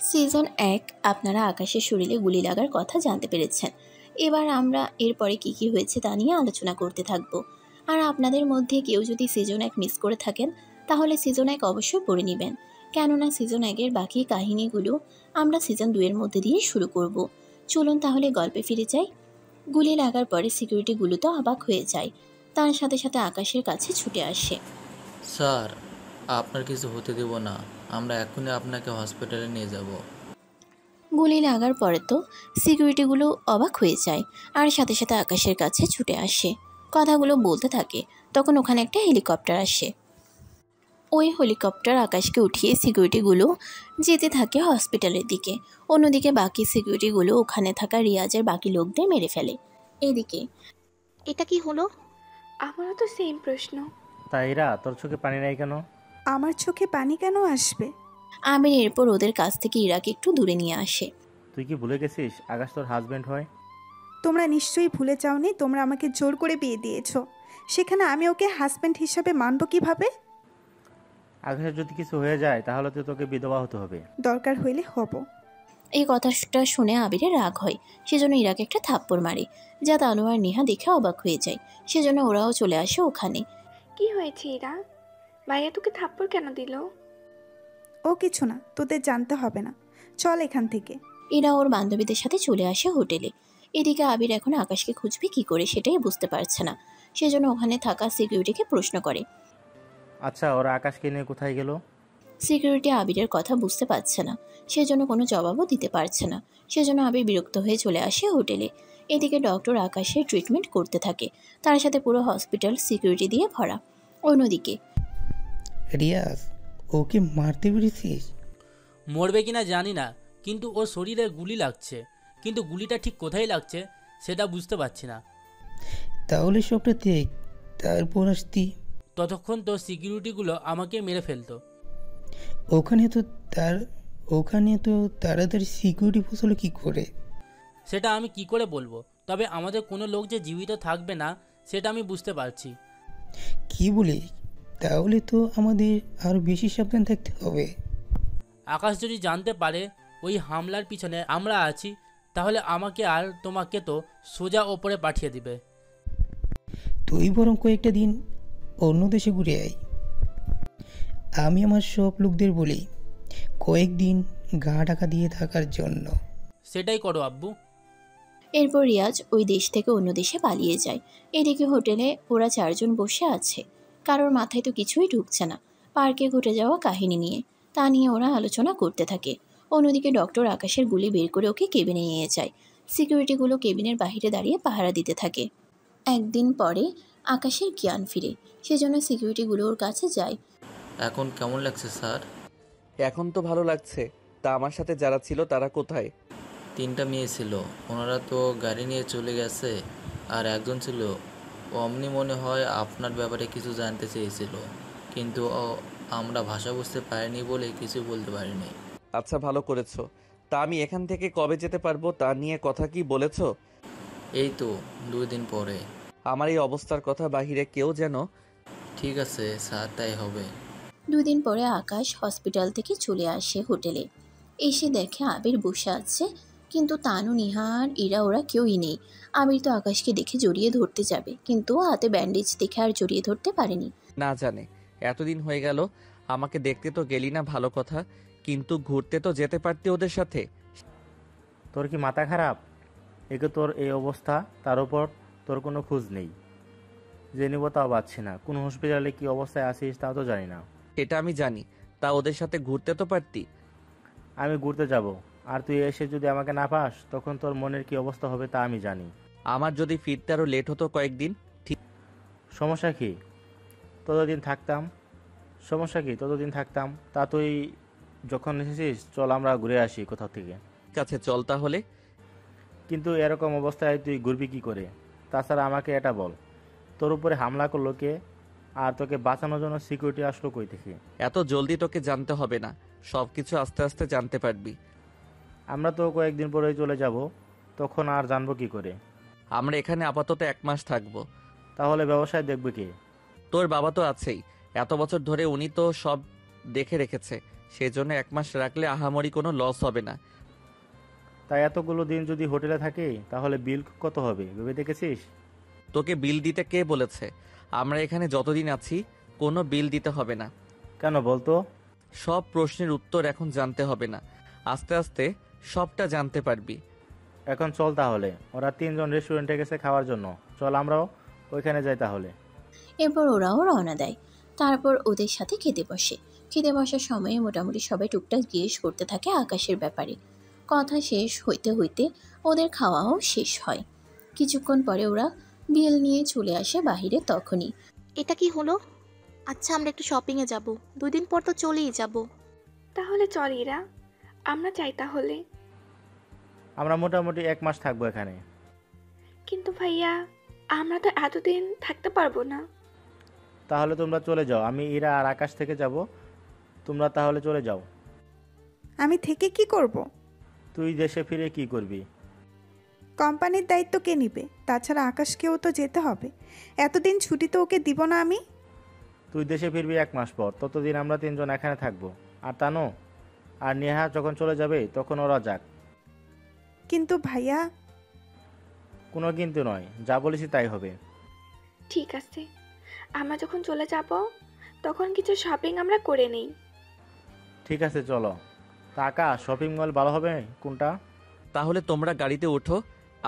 Season ১ আপনারা আকাশের শরীরে গুলি লাগার কথা জানতে পেরেছেন। এবার আমরা এরপরে কী কী হয়েছে তা নিয়ে আলোচনা করতে থাকব। আর আপনাদের মধ্যে কেউ যদি সিজন ১ মিস করে থাকেন তাহলে সিজন ১ অবশ্যই পড়ে নেবেন, কেননা সিজন ১-এর বাকি কাহিনীগুলো আমরা সিজন ২-এর মধ্যে দিয়ে শুরু করব। চলুন তাহলে গল্পে ফিরে যাই। গুলি লাগার পরে সিকিউরিটিগুলো তো অবাক হয়ে যায়, তার সাথে সাথে আকাশের কাছে ছুটে আসে। স্যার, আপনার কিছু হতে দেব না। আমরা এখনই আপনাকে হসপিটালে নিয়ে যাব। গুলি লাগার পরে তো সিকিউরিটিগুলো অবাক হয়ে যায় আর সাথে সাথে আকাশের কাছে ছুটে আসে, কথাগুলো বলতে থাকে। তখন ওখানে একটা হেলিকপ্টার আসে। ওই হেলিকপ্টার আকাশকে উঠিয়ে সিকিউরিটিগুলো যেতে থাকে হসপিটালের দিকে। অন্যদিকে বাকি সিকিউরিটিগুলো ওখানে থাকা রিয়াজের বাকি লোকদের মেরে ফেলে। এদিকে এটা কি হলো? আমারও তো সেম প্রশ্ন। তাইরা, তোর চোখে পানি নাই কেন? আমার চোখে পানি কেন আসবে? আমির এরপর ওদের কাছ থেকে ইরাকে একটু দূরে নিয়ে আসে। তুই কি ভুলে গেছিস আকাশ তোর হাজবেন্ড হয়? তোমরা নিশ্চয়ই ভুলে যাওনি, তোমরা আমাকে জোর করে বিয়ে দিয়েছো। সেখানে আমি ওকে হাজব্যান্ড হিসাবে মানব কিভাবে? আকাশের যদি কিছু হয়ে যায় তাহলে তো তোকে বিধবা হতে হবে। দরকার হইলে হব। এই কথাটা শুনে আবিরের রাগ হয়, সেজন্য ইরাকে একটা থাপ্পড় মারে, যা তানু আর নেহা দেখে অবাক হয়ে যায়। সেজন্য ওরাও চলে আসে ওখানে। কি হয়েছে এরা? ভাইয়া তোকে থাপ্পড় কেন দিল? ও কিছু না, তোদের জানতে হবে না, চল এখান থেকে। এরা ওর বান্ধবীদের সাথে চলে আসে হোটেলে। এদিকে আবির এখন আকাশকে খুঁজবে কি করে সেটাই বুঝতে পারছে না, সেজন্য ওখানে থাকা সিকিউরিটিকে প্রশ্ন করে। আচ্ছা, ওরা আকাশকে নিয়ে কোথায় গেল? সিকিউরিটি আবিরের কথা বুঝতে পারছে না, সেজন্য কোনো জবাবও দিতে পারছে না। সেজন্য আবির বিরক্ত হয়ে চলে আসে হোটেলে। এদিকে ডক্টর আকাশের ট্রিটমেন্ট করতে থাকে, তার সাথে পুরো হসপিটাল সিকিউরিটি দিয়ে ভরা। অন্যদিকে রিয়াজ, ওকে মারতে পেরেছিস? মরবে কিনা জানি না, কিন্তু ওর শরীরে গুলি লাগছে, কিন্তু গুলিটা ঠিক কোথায় লাগছে সেটা বুঝতে পারছি না। তাহলে সবটা দেখ, তারপর আসতি। ততক্ষণ তো সিকিউরিটিগুলো আমাকে মেরে ফেলতো। ওখানে তো তার ওখানে তো তাড়াতাড়ি সিকিউরিটি পৌঁছলো কি করে? সেটা আমি কি করে বলবো, তবে আমাদের কোনো লোক যে জীবিত থাকবে না সেটা আমি বুঝতে পারছি। কি বলি? তাহলে তো আমাদের আরও বেশি সাবধান থাকতে হবে। আকাশ যদি জানতে পারে ওই হামলার পিছনে আমরা আছি, তাহলে আমাকে আর তোমাকে তো সোজা ওপরে পাঠিয়ে দিবে। তুই বরং কয়েকটা দিন অন্য দেশে ঘুরে আয়। আমি আমার সব লোকদের বলি কয়েকদিন গা ঢাকা দিয়ে থাকার জন্য। সেটাই করো আব্বু। এরপর রিয়াজ ওই দেশ থেকে অন্য দেশে পালিয়ে যায়। এদিকে হোটেলে ওরা চারজন বসে আছে, কারোর মাথায় তো কিছুই ঢুকছে না পার্কে ঘটে যাওয়া কাহিনী নিয়ে। তা নিয়ে ওরা আলোচনা করতে থাকে। অন্যদিকে ডক্টর আকাশের গুলি বের করে ওকে কেবিনে নিয়ে যায়। সিকিউরিটিগুলো কেবিনের বাইরে দাঁড়িয়ে পাহারা দিতে থাকে। একদিন পরে আকাশের জ্ঞান ফিরে, সেজন্য সিকিউরিটিগুলো ওর কাছে যায়। এখন কেমন লাগছে স্যার? এখন তো ভালো লাগছে। তা আমার সাথে যারা ছিল তারা কোথায়? 3টা মেয়ে ছিল, ওনারা তো গাড়ি নিয়ে চলে গেছে। আর একজন ছিল, অমনি মনে হয় আপনার ব্যাপারে কিছু জানতে চেয়েছিল, কিন্তু আমরা ভাষা বুঝতে পারিনি বলে কিছু বলতে পারিনি। আচ্ছা, ভালো করেছো। তা আমি এখান থেকে কবে যেতে পারবো তা নিয়ে কথা কি বলেছো? এই তো 2 দিন পরে। আমার এই অবস্থার কথা বাহিরে কেউ যেন। ঠিক আছে স্যার, তাই হবে। 2 দিন পরে আকাশ হসপিটাল থেকে চলে আসে হোটেলে। এসে দেখে আবির বসে আছে, কিন্তু তানু, নিহা আর ইরা ওরা কেউই নেই। আবির তো আকাশকে দেখে জড়িয়ে ধরতে যাবে, কিন্তু হাতে ব্যান্ডেজ দেখে আর জড়িয়ে ধরতে পারেনি। না জানে এতদিন হয়ে গেল, আমাকে দেখতে তো গেলি না ভালো কথা, কিন্তু ঘুরতে তো যেতে পারতি ওদের সাথে। তোর কি মাথা খারাপ? একে তোর এই অবস্থা, তার উপর তোর কোনো খোঁজ নেই। যে নিব তাও পাচ্ছি না। কোন হসপিটালে কি অবস্থায় আছিস তাও তো জানি না। এটা আমি জানি, তা ওদের সাথে ঘুরতে তো পারতি। আমি ঘুরতে যাব, আর তুই এসে যদি আমাকে না পাস তখন তোর মনের কি অবস্থা হবে তা আমি জানি। আমার যদি ফিরতে আরো লেট হতো কয়েকদিন। সমস্যা কি? ততদিন থাকতাম। সমস্যা কি? ততদিন থাকতাম। তা তুই যখন এসেছিস চল আমরা ঘুরে আসি কোথাও থেকে। ঠিক আছে, চল তাহলে। কিন্তু এরকম অবস্থায় তুই ঘুরবি কি করে? তাছাড়া আমাকে এটা বল, তোর উপরে হামলা করলো কে? আর তোকে বাঁচানোর জন্য সিকিউরিটি আসলো কই থেকে? এত জলদি তোকে জানতে হবে না, সবকিছু আস্তে আস্তে জানতে পারবি। আমরা তো কয়েকদিন পরেই চলে যাব, তখন আর জানবো কি করে? আমরা এখানে আপাতত 1 মাস থাকবো। তাহলে ব্যবসায় দেখবে কে? তোর বাবা তো আছেই, এত বছর ধরে উনি তো সব দেখে রেখেছে। সেজন্য 1 মাস রাখলে আহামরি কোনো লস হবে না। তাই এতগুলো দিন যদি হোটেলে থাকি তাহলে বিল কত হবে ভেবে দেখেছিস? তোকে বিল দিতে কে বলেছে? আমরা এখানে যতদিন আছি কোনো বিল দিতে হবে না। কেন বলতো? সব প্রশ্নের উত্তর এখন জানতে হবে না, আস্তে আস্তে সবটা জানতে পারবি। এখন চল তাহলে, ওরা 3জন রেস্টুরেন্টে গেছে খাওয়ার জন্য, চল আমরাও ওইখানে যাই তাহলে। এরপর ওরাও রওনা দেয়। তারপর ওদের সাথে খেতে বসে। খেতে বসার সময়ে মোটামুটি সবাই টুকটাক জিজ্ঞেস করতে থাকে আকাশের ব্যাপারে। কথা শেষ হইতে হইতে ওদের খাওয়াও শেষ হয়। কিছুক্ষণ পরে ওরা বিল নিয়ে চলে আসে বাহিরে। তখনই এটা কি হলো? আচ্ছা আমরা একটু শপিংয়ে যাব, 2 দিন পর তো চলেই যাব। তাহলে চল ইরা, আমরা যাই তাহলে। আমরা মোটামুটি 1 মাস থাকবো এখানে। কিন্তু ভাইয়া, আমরা তো এতদিন থাকতে পারবো না। তাহলে তোমরা চলে যাও, আমি ইরা আর আকাশ থেকে যাব, তোমরা তাহলে চলে যাও। আমি থেকে কি করব? তুই দেশে ফিরে কি করবি? কোম্পানির দায়িত্ব কে নিবে? তাছাড়া আকাশকেও তো যেতে হবে, এতদিন ছুটি তো ওকে দিব না আমি। তুই দেশে ফিরবি 1 মাস পর, ততদিন আমরা 3জন এখানে থাকবো। আর তানো আর নেহা যখন চলে যাবে তখন ওরা যাক। কিন্তু ভাইয়া। কোনো কিন্তু নয়, যা বলেছি তাই হবে। ঠিক আছে, আমরা যখন চলে যাব তখন কিছু শপিং আমরা করে নেই। ঠিক আছে চলো। টাকা শপিং মল ভালো হবে কোনটা? তাহলে তোমরা গাড়িতে ওঠো,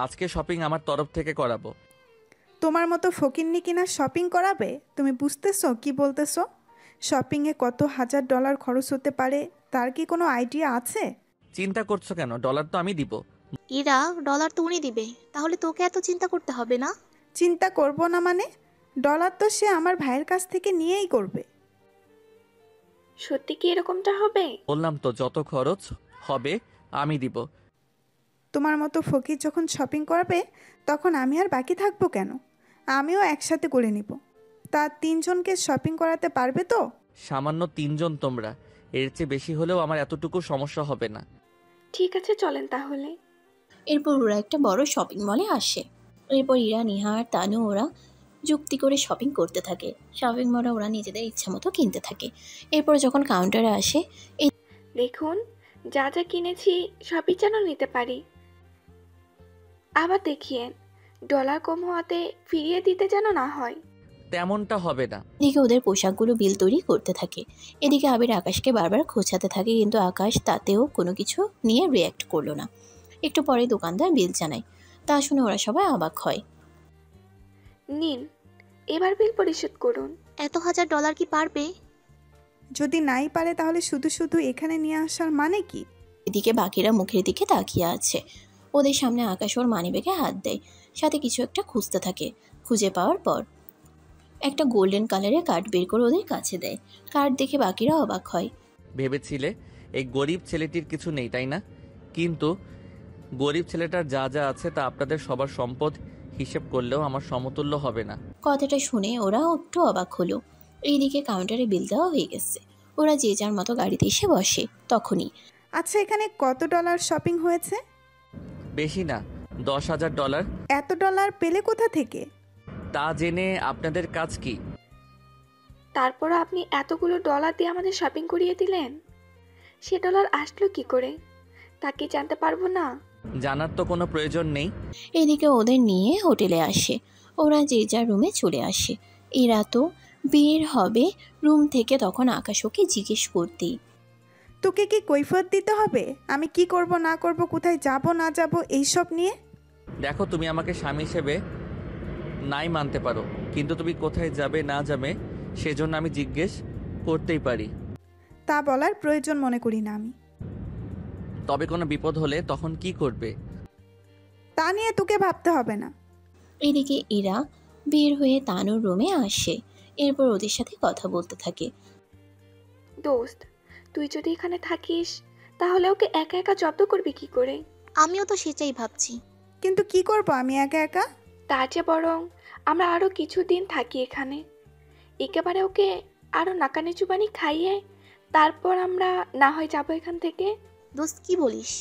আজকে শপিং আমার তরফ থেকে করাবো। তোমার মতো ফকিন্নি কিনা শপিং করাবে? তুমি বুঝতেছো কি বলতেছো? শপিংয়ে কত $1000 খরচ হতে পারে তার কি কোনো আইডিয়া আছে? চিন্তা করছো কেন? ডলার তো আমি দিব। ইরা, ডলার তো উনি দিবে, তাহলে তোকে এত চিন্তা করতে হবে না। চিন্তা করব না মানে? ডলার তো সে আমার ভাইয়ের কাছ থেকে নিয়েই করবে। সত্যি কি এরকমটা হবে? বললাম তো যত খরচ হবে আমি দিব। তোমার মতো ফকির যখন শপিং করবে তখন আমি আর বাকি থাকবো কেন? আমিও একসাথে করে নিব। তা 3জনকে শপিং করাতে পারবে তো? সামান্য 3জন তোমরা, এর চেয়ে বেশি হলেও আমার এতটুকু সমস্যা হবে না। ঠিক আছে চলেন তাহলে। এরপর ওরা একটা বড় শপিং মলে আসে। এরপর ইরা, নিহা আর তানু ওরা যুক্তি করে শপিং করতে থাকে। শপিং মলে ওরা নিজেদের ইচ্ছা মতো কিনতে থাকে। এরপর যখন কাউন্টারে আসে, দেখুন, যা যা কিনেছি সবই যেন নিতে পারি। আবার দেখিয়েন, ডলার কম হওয়াতে ফিরিয়ে দিতে যেন না হয়। তেমনটা হবে না। এদিকে ওদের পোশাকগুলো বিল তৈরি করতে থাকে। এদিকে আবির আকাশকে বারবার খোঁচাতে থাকে, কিন্তু আকাশ তাতেও কোনো কিছু নিয়ে রিয়্যাক্ট করলো না। একটু পরে দোকানদার বিল জানায়। তা শুনে ওরা সবাই অবাক হয়। নিন, এবার বিল পরিশোধ করুন। এত $1000 কি পারবে? যদি নাই পারে তাহলে শুধু শুধু এখানে নিয়ে আসার মানে কি? এদিকে বাকিরা মুখের দিকে তাকিয়ে আছে। ওদের সামনে আকাশ ওর মানিব্যাগে হাত দেয়, সাথে কিছু একটা খুঁজতে থাকে। খুঁজে পাওয়ার পর একটা গোল্ডেন কালারের কার্ড বের করে ওদের কাছে দেয়। কার্ড দেখে বাকিরা অবাক হয়। ভেবেছিলে এই গরিব ছেলেটির কিছু নেই, তাই না? কিন্তু গরিব ছেলেটার যা যা আছে তা আপনাদের সবার সম্পদ হিসেব করলেও আমার সমতুল্য হবে না। কথাটা শুনে ওরা একটু অবাক হলো। এইদিকে কাউন্টারে বিল দেওয়া হয়ে গেছে। ওরা যে যার মতো গাড়িতে এসে বসে। তখনই আচ্ছা, এখানে কত ডলার শপিং হয়েছে? বেশি না, $10,000। এত ডলার পেলে কোথা থেকে? তা জেনে আপনাদের কাজ কি? তারপর আপনি এতগুলো ডলার দিয়ে আমাদের শপিং করিয়ে দিলেন। সে ডলার আসলো কি করে তা কি জানতে পারবো না? জানার তো কোনো প্রয়োজন নেই। এদিকে ওদের নিয়ে হোটেলে আসে। ওরা যে যার রুমে চলে আসে। এরা তো বের হবে রুম থেকে, তখন আকাশ ওকে জিজ্ঞেস করতেই, তোকে কি কৈফিয়ত দিতে হবে আমি কি করব না করব, কোথায় যাব না যাব এইসব নিয়ে? দেখো, তুমি আমাকে স্বামী হিসেবে নাই মানতে পারো, কিন্তু তুমি কোথায় যাবে না যাবে সেজন্য আমি জিজ্ঞেস করতেই পারি। তা বলার প্রয়োজন মনে করি না আমি। তবে কোনো বিপদ হলে তখন কি করবে? তা নিয়ে তোকে ভাবতে হবে না। এদিকে এরা বের হয়ে তানুর রুমে আসে। এরপর ওদের সাথে কথা বলতে থাকে। দোস্ত, তুই যদি এখানে থাকিস তাহলে ওকে একা একা জব্দ করবি কি করে? আমিও তো সেটাই ভাবছি। কিন্তু কি করব আমি একা একা? তার চেয়ে বরং আমরা আরো কিছুদিন থাকি এখানে, একেবারে ওকে আরো নাকানি চুবানি খাইয়ে তারপর আমরা না হয় যাবো এখান থেকে। দোস্ত কি বলিস?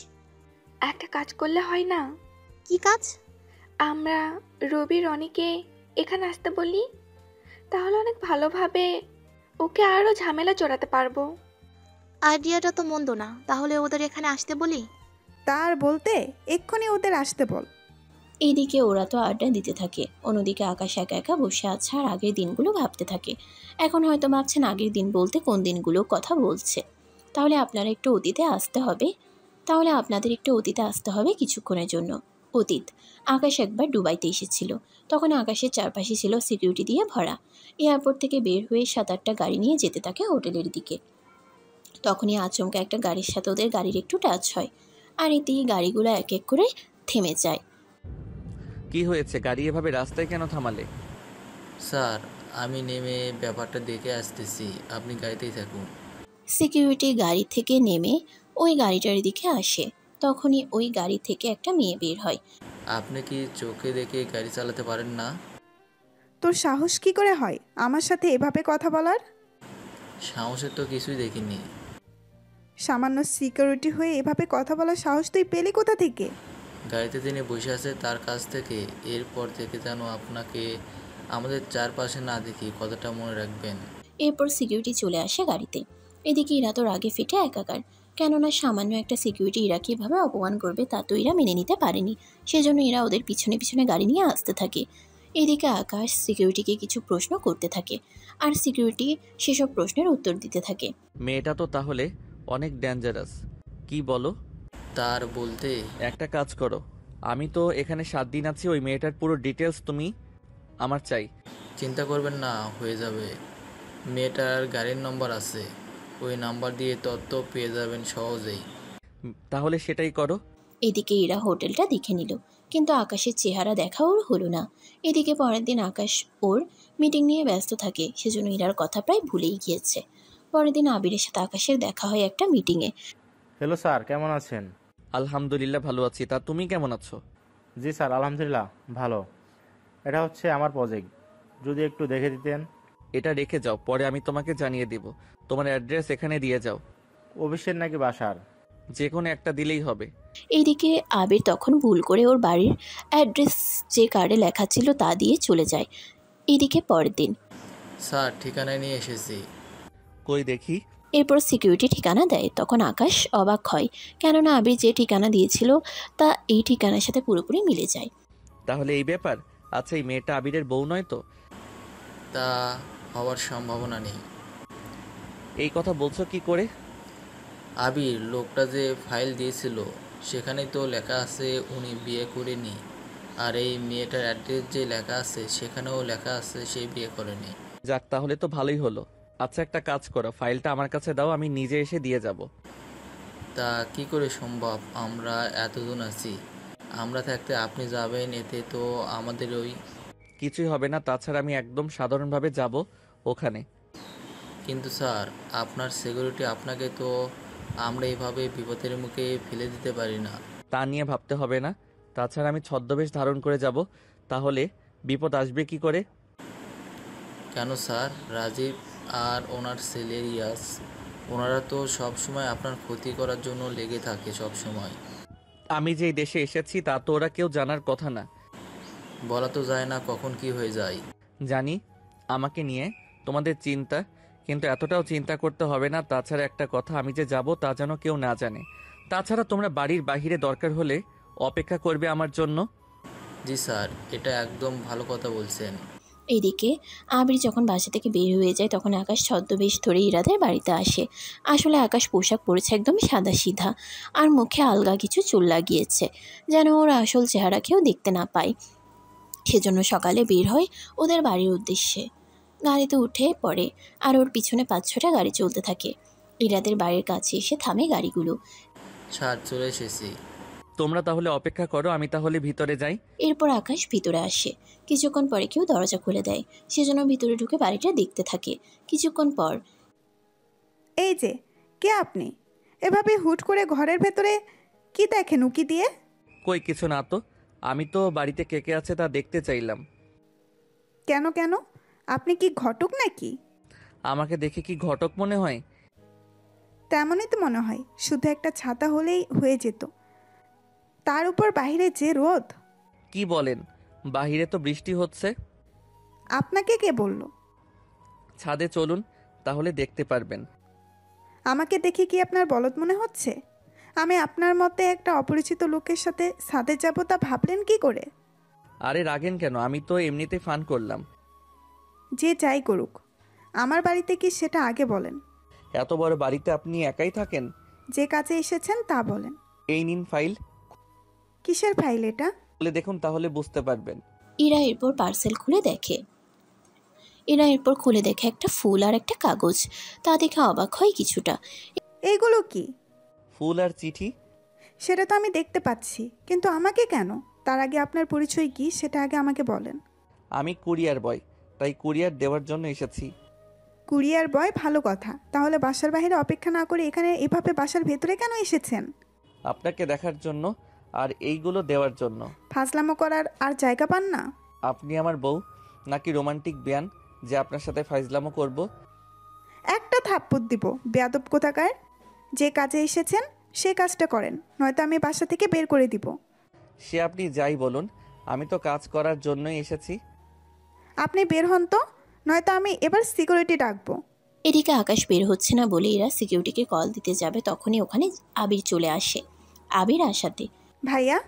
একটা কাজ করলে হয় না? কি কাজ? আমরা রবি রনিকে এখানে আসতে বলি, তাহলে অনেক ভালোভাবে ওকে আরো ঝামেলা জড়াতে পারবো। আইডিয়াটা তো মন্দ না, তাহলে ওদের এখানে আসতে বলি। তার বলতে এক্ষুনি ওদের আসতে বল। এইদিকে ওরা তো আড্ডা দিতে থাকে, অন্যদিকে আকাশ একা একা বসে আছে আর আগের দিনগুলো ভাবতে থাকে। এখন হয়তো ভাবছেন আগের দিন বলতে কোন দিনগুলো কথা বলছে। তাহলে আপনাদের একটু অতীতে আসতে হবে কিছুক্ষণের জন্য। অতীত, আকাশ একবার দুবাইতে এসেছিল। তখন আকাশের চারপাশে ছিল সিকিউরিটি দিয়ে ভরা। এয়ারপোর্ট থেকে বের হয়ে 7-8টা গাড়ি নিয়ে যেতে থাকে হোটেলের দিকে। তখনই আচমকা একটা গাড়ির সাথে ওদের গাড়ির একটু টাচ হয়, আর এতেই গাড়িগুলো এক এক করে থেমে যায়। কি হয়েছে? গাড়ি এভাবে রাস্তায় কেন থামালে? স্যার, আমি নেমে ব্যাপারটা দেখে আসতেছি, আপনি গাড়িতেই থাকুন। সিকিউরিটি গাড়ি থেকে নেমে ওই গাড়িটার দিকে আসে। তখনই ওই গাড়ি থেকে একটা মেয়ে বের হয়। আপনি কি চোখে দেখে গাড়ি চালাতে পারেন না? তোর সাহস কি করে হয় আমার সাথে এভাবে কথা বলার? সাহসের তো কিছুই দেখিনি। সামান্য সিকিউরিটি হয়ে এভাবে কথা বলার সাহস তুই পেলি কোথা থেকে? গাড়িতে যিনি বসে আছে তার কাছ থেকে। এরপর থেকে যেন আপনাকে আমাদের চারপাশে না দেখি, কথাটা মনে রাখবেন। এরপর সিকিউরিটি চলে আসে গাড়িতে। এদিকে ইরা তো রাগে ফেটে একাকার, কেননা সামান্য একটা সিকিউরিটি ইরা কীভাবে অপমান করবে তা তো ইরা মেনে নিতে পারেনি। সেজন্য ইরা ওদের পিছনে পিছনে গাড়ি নিয়ে আসতে থাকে। এদিকে আকাশ সিকিউরিটিকে কিছু প্রশ্ন করতে থাকে, আর সিকিউরিটি সেসব প্রশ্নের উত্তর দিতে থাকে। মেয়েটা তো তাহলে অনেক ডেঞ্জারাস। কি বলো? তার বলতে একটা কাজ করো, আমি তো এখানে 7 দিন আছি, ওই মেয়েটার পুরো ডিটেলস তুমি আমার চাই। চিন্তা করবেন না, হয়ে যাবে। মেয়েটার গাড়ির নম্বর আছে, ওই নাম্বার দিয়ে তথ্য পেয়ে যাবেন সহজেই। তাহলে সেটাই করো। এদিকে ইরা হোটেলটা দেখে নিল, কিন্তু আকাশের চেহারা দেখা ওর হলো না। এদিকে পরের দিন আকাশ ওর মিটিং নিয়ে ব্যস্ত থাকে, সেজন্য ইরার কথা প্রায় ভুলেই গিয়েছে। পরের দিন আবিরের সাথে আকাশের দেখা হয় একটা মিটিংয়ে। হ্যালো স্যার, কেমন আছেন? আলহামদুলিল্লাহ ভালো আছি, তা তুমি কেমন আছো? জি স্যার, আলহামদুলিল্লাহ ভালো। এটা হচ্ছে আমার প্রজেক্ট, যদি একটু দেখে দিতেন। এটা রেখে যাও, পরে আমি তোমাকে জানিয়ে দিব। তোমার অ্যাড্রেস এখানে দিয়ে যাও। অফিসের নাকি বাসার? যে কোনো একটা দিলেই হবে। এইদিকে আবির তখন ভুল করে ওর বাড়ির অ্যাড্রেস যে কার্ডে লেখা ছিল তা দিয়ে চলে যায়। এদিকে পরের দিন স্যার, ঠিকানায় নিয়ে এসেছি। কই দেখি। এরপর সিকিউরিটি ঠিকানা দেয়। তখন আকাশ অবাক হয়, কেননা আবির যে ঠিকানা দিয়েছিল তা এই ঠিকানার সাথে পুরোপুরি মিলে যায়। তাহলে এই ব্যাপার। আচ্ছা, এই মেয়েটা আবিরের বউ নয় তো? তা হওয়ার সম্ভাবনা নেই। এই কথা বলছো কি করে? আবির লোকটা যে ফাইল দিয়েছিল সেখানেই তো লেখা আছে উনি বিয়ে করেনি, আর এই মেয়েটার অ্যাড্রেস যে লেখা আছে সেখানেও লেখা আছে সে বিয়ে করেনি। যাক, তাহলে তো ভালোই হলো। আচ্ছা, একটা কাজ করো, ফাইলটা আমার কাছে দাও, আমি নিজে এসে দিয়ে যাব। তা কি করে সম্ভব? আমরা এতজন আছি, আমরা থাকতে আপনি যাবেন, এতে তো আমাদের ওই। কিছুই হবে না, তাছাড়া আমি একদম সাধারণভাবে যাব ওখানে। কিন্তু স্যার, আপনার সিকিউরিটি, আপনাকে তো আমরা এইভাবে বিপদের মুখে ফেলে দিতে পারি না। তা নিয়ে ভাবতে হবে না। তাছাড়া আমি ছদ্মবেশ ধারণ করে যাব, তাহলে বিপদ আসবে কি করে? কেন স্যার? রাজীব আর ওনার ছেলে রিয়াজ, ওনারা তো সব সময় আপনার ক্ষতি করার জন্য লেগে থাকে সব সময়। আমি যেই দেশে এসেছি তা তো ওরা কেউ জানার কথা না। বলা তো যায় না কখন কি হয়ে যায়। জানি আমাকে নিয়ে তোমাদের চিন্তা, কিন্তু এতটাও চিন্তা করতে হবে না। তাছাড়া একটা কথা, আমি যে যাব তা যেন কেউ না জানে। তাছাড়া তোমরা বাড়ির বাইরে দরকার হলে অপেক্ষা করবে আমার জন্য। জি স্যার, এটা একদম ভালো কথা বলছেন। এদিকে আবির যখন বাসা থেকে বের হয়ে যায় তখন আকাশ ছদ্মবেশ ধরে ইরাদের বাড়িতে আসে। আসলে আকাশ পোশাক পরেছে একদম সাদা সিধা, আর মুখে আলগা কিছু চুল লাগিয়েছে, যেন ওর আসল চেহারা কেউ দেখতে না পায়। সেজন্য সকালে বের হয় ওদের বাড়ির উদ্দেশ্যে। গাড়িতে উঠে পড়ে, আর ওর পিছনে 5-6টা গাড়ি চলতে থাকে। ইরাদের বাড়ির কাছে এসে থামে গাড়িগুলো। স্যার, চলে এসেছি। তোমরা তাহলে অপেক্ষা করো, আমি তাহলে ভিতরে যাই। এরপর আকাশ ভিতরে আসে। কিছুক্ষণ পরে কেউ দরজা খুলে দেয়, সেজন্য ভিতরে ঢুকে বাড়িটা দেখতে থাকে। কিছুক্ষণ পর এই যে, কে আপনি? এভাবে হুট করে ঘরের ভেতরে কি দেখেন উকি দিয়ে? কই কিছু না তো, আমি তো বাড়িতে কে কে আছে তা দেখতে চাইলাম। কেন কেন? আপনি কি ঘটক নাকি? আমাকে দেখে কি ঘটক মনে হয়? তেমনই তো মনে হয়, শুধু একটা ছাতা হলেই হয়ে যেত, তার উপর বাইরে যে রোদ। কি বলেন? বাহিরে তো বৃষ্টি হচ্ছে। আপনাকে কে বলল? ছাদে চলুন, তাহলে দেখতে পারবেন। আমাকে দেখে কি আপনার বলদ মনে হচ্ছে? আমি আপনার মতে একটা অপরিচিত লোকের সাথে ছাদে যাব তা ভাবলেন কি করে? আরে রাগেন কেন? আমি তো এমনিতে ফান করলাম। যে যাই করুক, আমার বাড়িতে কি সেটা আগে বলেন। এত বড় বাড়িতে আপনি একাই থাকেন? যে কাজে এসেছেন তা বলেন। এই নিন ফাইল, কিসের ফাইল এটা? বলে দেখুন তাহলে বুঝতে পারবেন। ইরা এরপর পার্সেল খুলে দেখে। একটা ফুল আর একটা কাগজ। তা দেখে অবাক হয় কিছুটা। এইগুলো কি? ফুল আর চিঠি। সেটা তো আমি দেখতে পাচ্ছি, কিন্তু আমাকে কেন? তার আগে আপনার পরিচয় কি সেটা আগে আমাকে বলেন। আমি কুরিয়ার বয়, তাই কুরিয়ার দেওয়ার জন্য এসেছি। কুরিয়ার বয়, ভালো কথা। তাহলে বাসার বাইরে অপেক্ষা না করে এখানে এভাবে বাসার ভেতরে কেন এসেছেন? আপনাকে দেখার জন্য আর এইগুলো দেওয়ার জন্য। ফাজলামো করার আর জায়গা পান না? আপনি আমার বউ নাকি রোমান্টিক বিয়ান যে আপনার সাথে ফাইজলামো করব? একটা থাপ্পড় দিব, বেয়াদব কোথাকার। যে কাজে এসেছেন সে কাজটা করেন, নয়তো আমি বাসা থেকে বের করে দিব। সে আপনি যাই বলুন, আমি তো কাজ করার জন্যই এসেছি। আপনি বের হন তো, নয়তো আমি এবার সিকিউরিটি ডাকবো। এদিকে আকাশ বের হচ্ছে না বলে এরা সিকিউরিটিকে কল দিতে যাবে, তখনই ওখানে আবির চলে আসে। আবির আসাতে, ভাইয়া,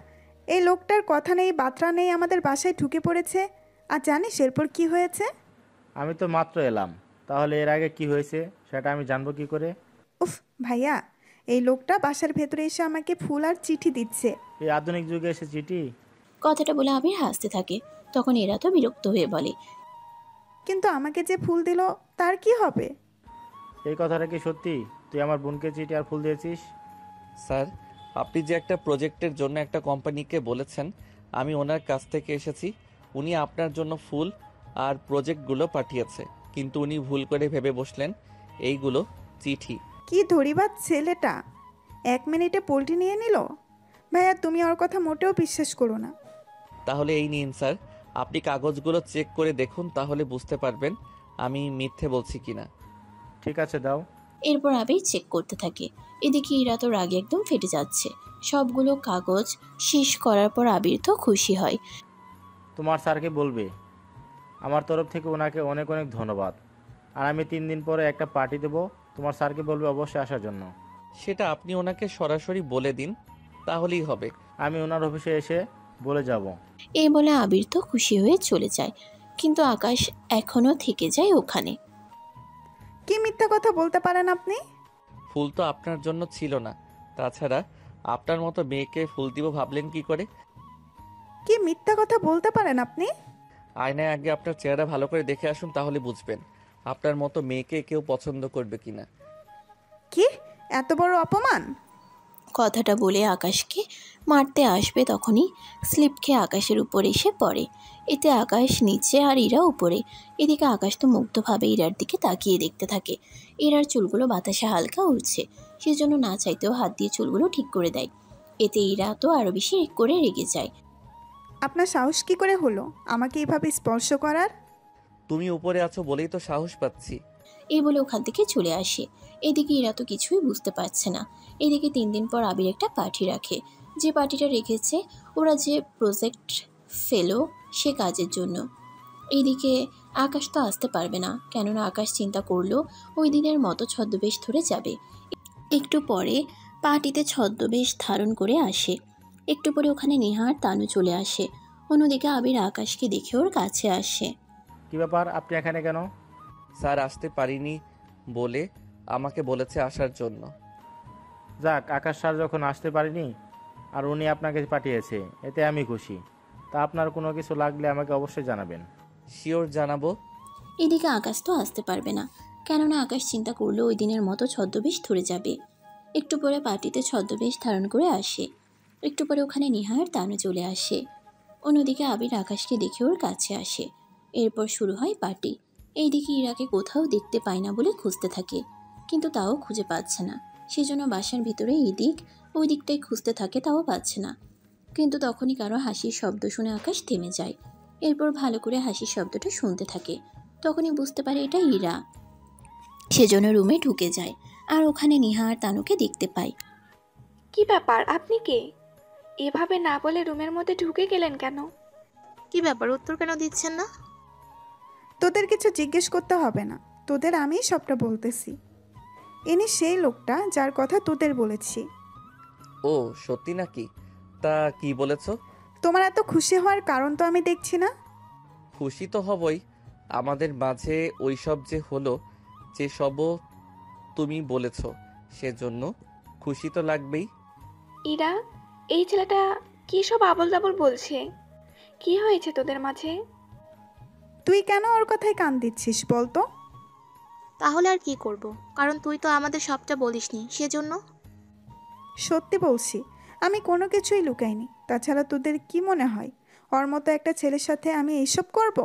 এই লোকটার কথা নেই বার্তা নেই আমাদের বাসায় ঢুকে পড়েছে। আর জানিস এরপর কি হয়েছে? আমি তো মাত্র এলাম, তাহলে এর আগে কি হয়েছে সেটা আমি জানবো কি করে? উফ ভাইয়া, এই লোকটা বাসার ভেতরে এসে আমাকে ফুল আর চিঠি দিচ্ছে। এই আধুনিক যুগে এসে চিঠি? কথাটা বলে আবির হাসতে থাকে। তখন এরা তো বিরক্ত হয়ে বলে, কিন্তু আমাকে যে ফুল দিল তার কি হবে? এই কথাটা কি সত্যি? তুই আমার বোনকে চিঠি আর ফুল দিয়েছিস? স্যার, আপনি যে একটা প্রজেক্টের জন্য একটা কোম্পানিকে বলেছেন আমি ওনার কাছ থেকে এসেছি, উনি আপনার জন্য ফুল আর প্রজেক্টগুলো পাঠিয়েছে, কিন্তু উনি ভুল করে ভেবে বসলেন এইগুলো চিঠি। কি ধরিবাদ ছেলেটা, 1 মিনিটে পোল্ট্রি নিয়ে নিল। ভাইয়া, তুমি ওর কথা মোটেও বিশ্বাস করো না। তাহলে এই নিন স্যার, আপনি কাগজগুলো চেক করে দেখুন, তাহলে বুঝতে পারবেন আমি মিথ্যে বলছি কিনা। ঠিক আছে, দাও। এরপর আবির চেক করতে থাকে। এদিকে ইরা তো রাগে একদম ফেটে যাচ্ছে। সবগুলো কাগজ শেষ করার পর আবির তো খুশি হয়। তোমার স্যারকে বলবে আমার তরফ থেকে ওনাকে অনেক অনেক ধন্যবাদ। আর আমি 3 দিন পরে একটা পার্টি দেবো, তোমার স্যারকে বলবে অবশ্যই আসার জন্য। সেটা আপনি ওনাকে সরাসরি বলে দিন, তাহলেই হবে। আমি ওনার অফিসে এসে বলে যাব। এই বলে আবির তো খুশি হয়ে চলে যায়, কিন্তু আকাশ এখনো থেকে যায় ওখানে। কি মিথ্যা কথা বলতে পারেন আপনি? ফুল তো আপনার জন্য ছিল না, তাছাড়া আপনার মতো মেয়েকে ফুল দিব ভাবলেন কি করে? কি মিথ্যা কথা বলতে পারেন আপনি? আয়নায় আগে আপনার চেহারা ভালো করে দেখে আসুন, তাহলে বুঝবেন আপনার মতো মেয়েকে কেউ পছন্দ করবে কিনা। কি এত বড় অপমান! কথাটা বলে আকাশকে মারতে আসবে, তখনই স্লিপ খেয়ে আকাশের উপর এসে পড়ে। এতে আকাশ নিচে আর ইরা উপরে। এদিকে আকাশ তো মুগ্ধভাবে ইরার দিকে তাকিয়ে দেখতে থাকে। ইরার চুলগুলো বাতাসে হালকা উড়ছে, সেজন্য না চাইতেও হাত দিয়ে চুলগুলো ঠিক করে দেয়। এতে ইরা তো আরও বেশি করে রেগে যায়। আপনার সাহস কি করে হলো আমাকে এভাবে স্পর্শ করার? তুমি উপরে আছো বলেই তো সাহস পাচ্ছি। এই বলে ওখান থেকে চলে আসে। এদিকে ইরা তো কিছুই বুঝতে পারছে না। এদিকে 3 দিন পর আবির একটা পার্টি রাখে। যে পার্টিটা রেখেছে ওরা যে প্রজেক্ট ফেলো সে কাজের জন্য। এইদিকে আকাশ তো আসতে পারবে না, কেননা আকাশ চিন্তা করলো ওই দিনের মতো ছদ্মবেশ ধরে যাবে। একটু পরে পার্টিতে ছদ্মবেশ ধারণ করে আসে। একটু পরে ওখানে নেহা আর তানু চলে আসে। অন্যদিকে আবির আকাশকে দেখে ওর কাছে আসে। কি ব্যাপার, আপনি এখানে কেন? স্যার আসতে পারিনি বলে আমাকে বলেছে আসার জন্য। যাক, আকাশ স্যার যখন আসতে পারেনি আর উনি আপনাকে পাঠিয়েছে, এতে আমি খুশি। তা আপনার কোনো কিছু লাগলে আমাকে অবশ্যই জানাবেন। শিওর জানাবো। এদিকে আকাশ তো আসতে পারবে না, কেননা আকাশ চিন্তা করলো ওই দিনের মতো ছদ্মবেশ ধরে যাবে। একটু পরে পার্টিতে ছদ্মবেশ ধারণ করে আসে। একটু পরে ওখানে নেহা আর তানু চলে আসে। অন্যদিকে আবির আকাশকে দেখে ওর কাছে আসে। এরপর শুরু হয় পার্টি। এইদিকে ইরাকে কোথাও দেখতে পায় না বলে খুঁজতে থাকে, কিন্তু তাও খুঁজে পাচ্ছে না। সেজন্য বাসার ভিতরে এদিক ওই দিকটাই খুঁজতে থাকে, তাও পাচ্ছে না। কিন্তু তখনই কারো হাসির শব্দ শুনে আকাশ থেমে যায়। এরপর ভালো করে হাসির শব্দটা শুনতে থাকে। তখনই বুঝতে পারে এটা ইরা। সেজন্য রুমে ঢুকে যায় আর ওখানে নেহা আর তানুকে দেখতে পায়। কি ব্যাপার, আপনি কে? এভাবে না বলে রুমের মধ্যে ঢুকে গেলেন কেন? কি ব্যাপার, উত্তর কেন দিচ্ছেন না? তোদের কিছু জিজ্ঞেস করতে হবে না, তোদের আমি সবটা বলতেছি। ইনি সেই লোকটা যার কথা তোদের বলেছি। ও সত্যি নাকি? তা কি বলেছ? তোমার এত খুশি হওয়ার কারণ তো আমি দেখছি না। খুশি তো হবই, আমাদের মাঝে ওইসব যে হলো, যে সবও তুমি বলেছ, সেজন্য খুশি তো লাগবেই। ইরা, এই ছেলেটা কি সব আবল তাবল বলছে? কি হয়েছে তোদের মাঝে? তুই কেন ওর কথায় কান দিচ্ছিস বলতো? তাহলে আর কি করব, কারণ তুই তো আমাদের সবটা বলিসনি সেজন্য। সত্যি বলছি, আমি কোনো কিছুই লুকাইনি। তাছাড়া তোদের কি মনে হয় ওর মতো একটা ছেলের সাথে আমি এইসব করব?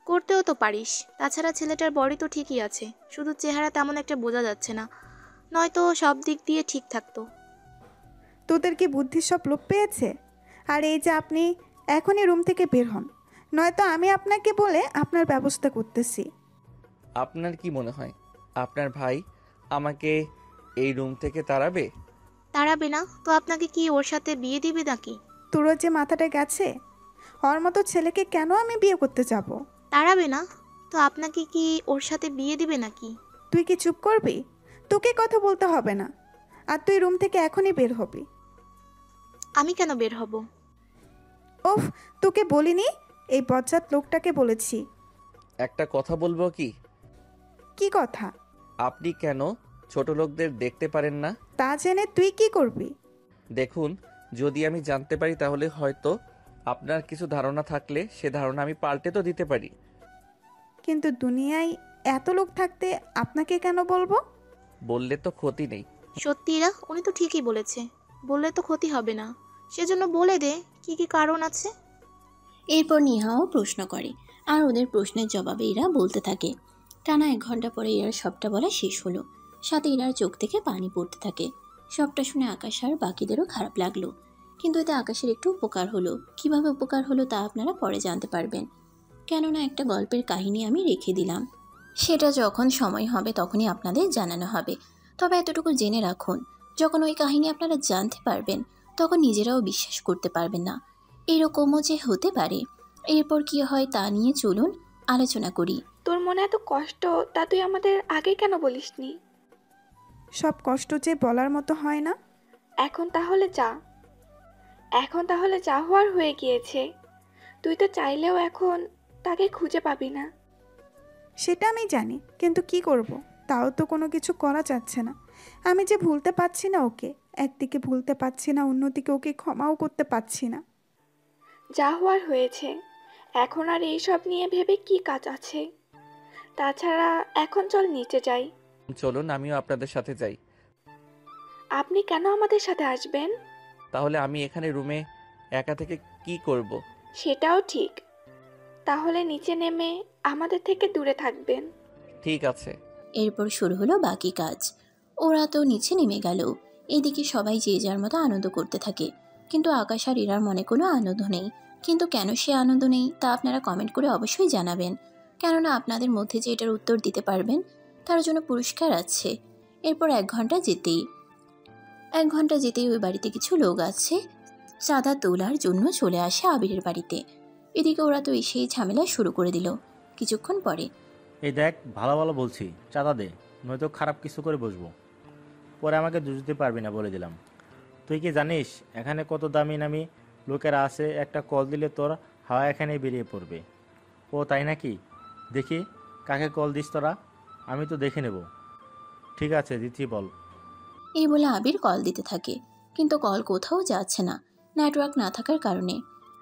করতেও তো পারিস। তাছাড়া ছেলেটার বডি তো ঠিকই আছে, শুধু চেহারা তেমন একটা বোঝা যাচ্ছে না, নয়তো সব দিক দিয়ে ঠিক থাকতো। তোদের কি বুদ্ধির সব লোপ পেয়েছে? আর এই যে আপনি এখনই রুম থেকে বের হন, নয়তো আমি আপনাকে বলে আপনার ব্যবস্থা করতেছি। আপনার কি মনে হয় আপনার ভাই আমাকে এই রুম থেকে তাড়াবে? তাড়াবে না তো আপনাকে কি ওর সাথে বিয়ে দিবে নাকি? তোর যে মাথাটা গেছে, ওর মতো ছেলেকে কেন আমি বিয়ে করতে যাব? তাড়াবে না তো আপনাকে কি ওর সাথে বিয়ে দিবে নাকি? তুই কি চুপ করবি? তোকে কথা বলতে হবে না। আর তুই রুম থেকে এখনই বের হবি। আমি কেন বের হব? ওফ, তোকে বলিনি? এই বজ্জাত লোকটাকে বলেছি। একটা কথা বলবো কি? কি কথা? আপনি কেন ছোট লোকদের দেখতে পারেন না? তা জেনে তুই কি করবি? দেখুন, যদি আমি জানতে পারি তাহলে হয়তো আপনার কিছু ধারণা থাকলে সে ধারণা আমি পাল্টে তো দিতে পারি। কিন্তু দুনিয়ায় এত লোক থাকতে আপনাকে কেন বলবো? বললে তো ক্ষতি নেই। সত্যি ইরা, উনি তো ঠিকই বলেছে, বললে তো ক্ষতি হবে না, সেজন্য বলে দে কি কি কারণ আছে। এরপর নিহাও প্রশ্ন করে, আর ওদের প্রশ্নের জবাবে ইরা বলতে থাকে। টানা 1 ঘন্টা পরে ইরার সবটা বলা শেষ হলো, সাথে ইরার চোখ থেকে পানি পড়তে থাকে। সবটা শুনে আকাশ আর বাকিদেরও খারাপ লাগলো, কিন্তু এতে আকাশের একটু উপকার হলো। কিভাবে উপকার হলো তা আপনারা পরে জানতে পারবেন, কেননা একটা গল্পের কাহিনী আমি রেখে দিলাম। সেটা যখন সময় হবে তখনই আপনাদের জানানো হবে। তবে এতটুকু জেনে রাখুন, যখন ওই কাহিনী আপনারা জানতে পারবেন তখন নিজেরাও বিশ্বাস করতে পারবেন না, এরকমও যে হতে পারে। এরপর কি হয় তা নিয়ে চলুন আলোচনা করি। তোর মনে এত কষ্ট, তা তুই আমাদের আগে কেন বলিসনি? সব কষ্ট যে বলার মতো হয় না। এখন তাহলে যা, এখন তাহলে যা হওয়ার হয়ে গিয়েছে। তুই তো চাইলেও এখন তাকে খুঁজে পাবি না। সেটা আমি জানি, কিন্তু কি করব? তাও তো কোনো কিছু করা যাচ্ছে না। আমি যে ভুলতে পারছি না ওকে, একদিকে ভুলতে পারছি না, অন্যদিকে ওকে ক্ষমাও করতে পারছি না। যা হওয়ার হয়েছে, এখন আর এইসব নিয়ে ভেবে কি কাজ আছে? তাছাড়া এখন চল নিচে যাই। চলুন আমিও আপনাদের সাথে যাই। আপনি কেন আমাদের সাথে আসবেন? তাহলে আমি এখানে রুমে একা থেকে কি করব? সেটাও ঠিক। তাহলে নিচে নেমে আমাদের থেকে দূরে থাকবেন। ঠিক আছে। এরপর শুরু হলো বাকি কাজ। ওরা তো নিচে নেমে গেল, এদিকে সবাই যে যার মতো আনন্দ করতে থাকে, কিন্তু আকাশ আর ইরার মনে কোনো আনন্দ নেই। কিন্তু কেন সে আনন্দ নেই তা আপনারা কমেন্ট করে অবশ্যই জানাবেন, কেননা আপনাদের মধ্যে যে এটার উত্তর দিতে পারবেন তার জন্য পুরস্কার আছে। এরপর 1 ঘন্টা যেতেই ওই বাড়িতে কিছু লোক আছে চাঁদা তোলার জন্য চলে আসে আবিরের বাড়িতে। এদিকে ওরা তো এসেই ঝামেলা শুরু করে দিল। কিছুক্ষণ পরে, এই দেখ, ভালো ভালো বলছি, চাঁদা দে, নয়তো খারাপ কিছু করে বসবো, পরে আমাকে দোষ দিতে পারবি না বলে দিলাম। তুই কি জানিস এখানে কত দামি নামি লোকেরা আছে? একটা কল দিলে তোর হাওয়া এখানে বেরিয়ে পড়বে। ও তাই নাকি? দেখি কাকে কল দিস তোরা, আমি তো দেখে নেব। ঠিক আছে দিচ্ছি, বল। এই বলে আবির কল দিতে থাকে, কিন্তু কল কোথাও যাচ্ছে না, নেটওয়ার্ক না থাকার কারণে।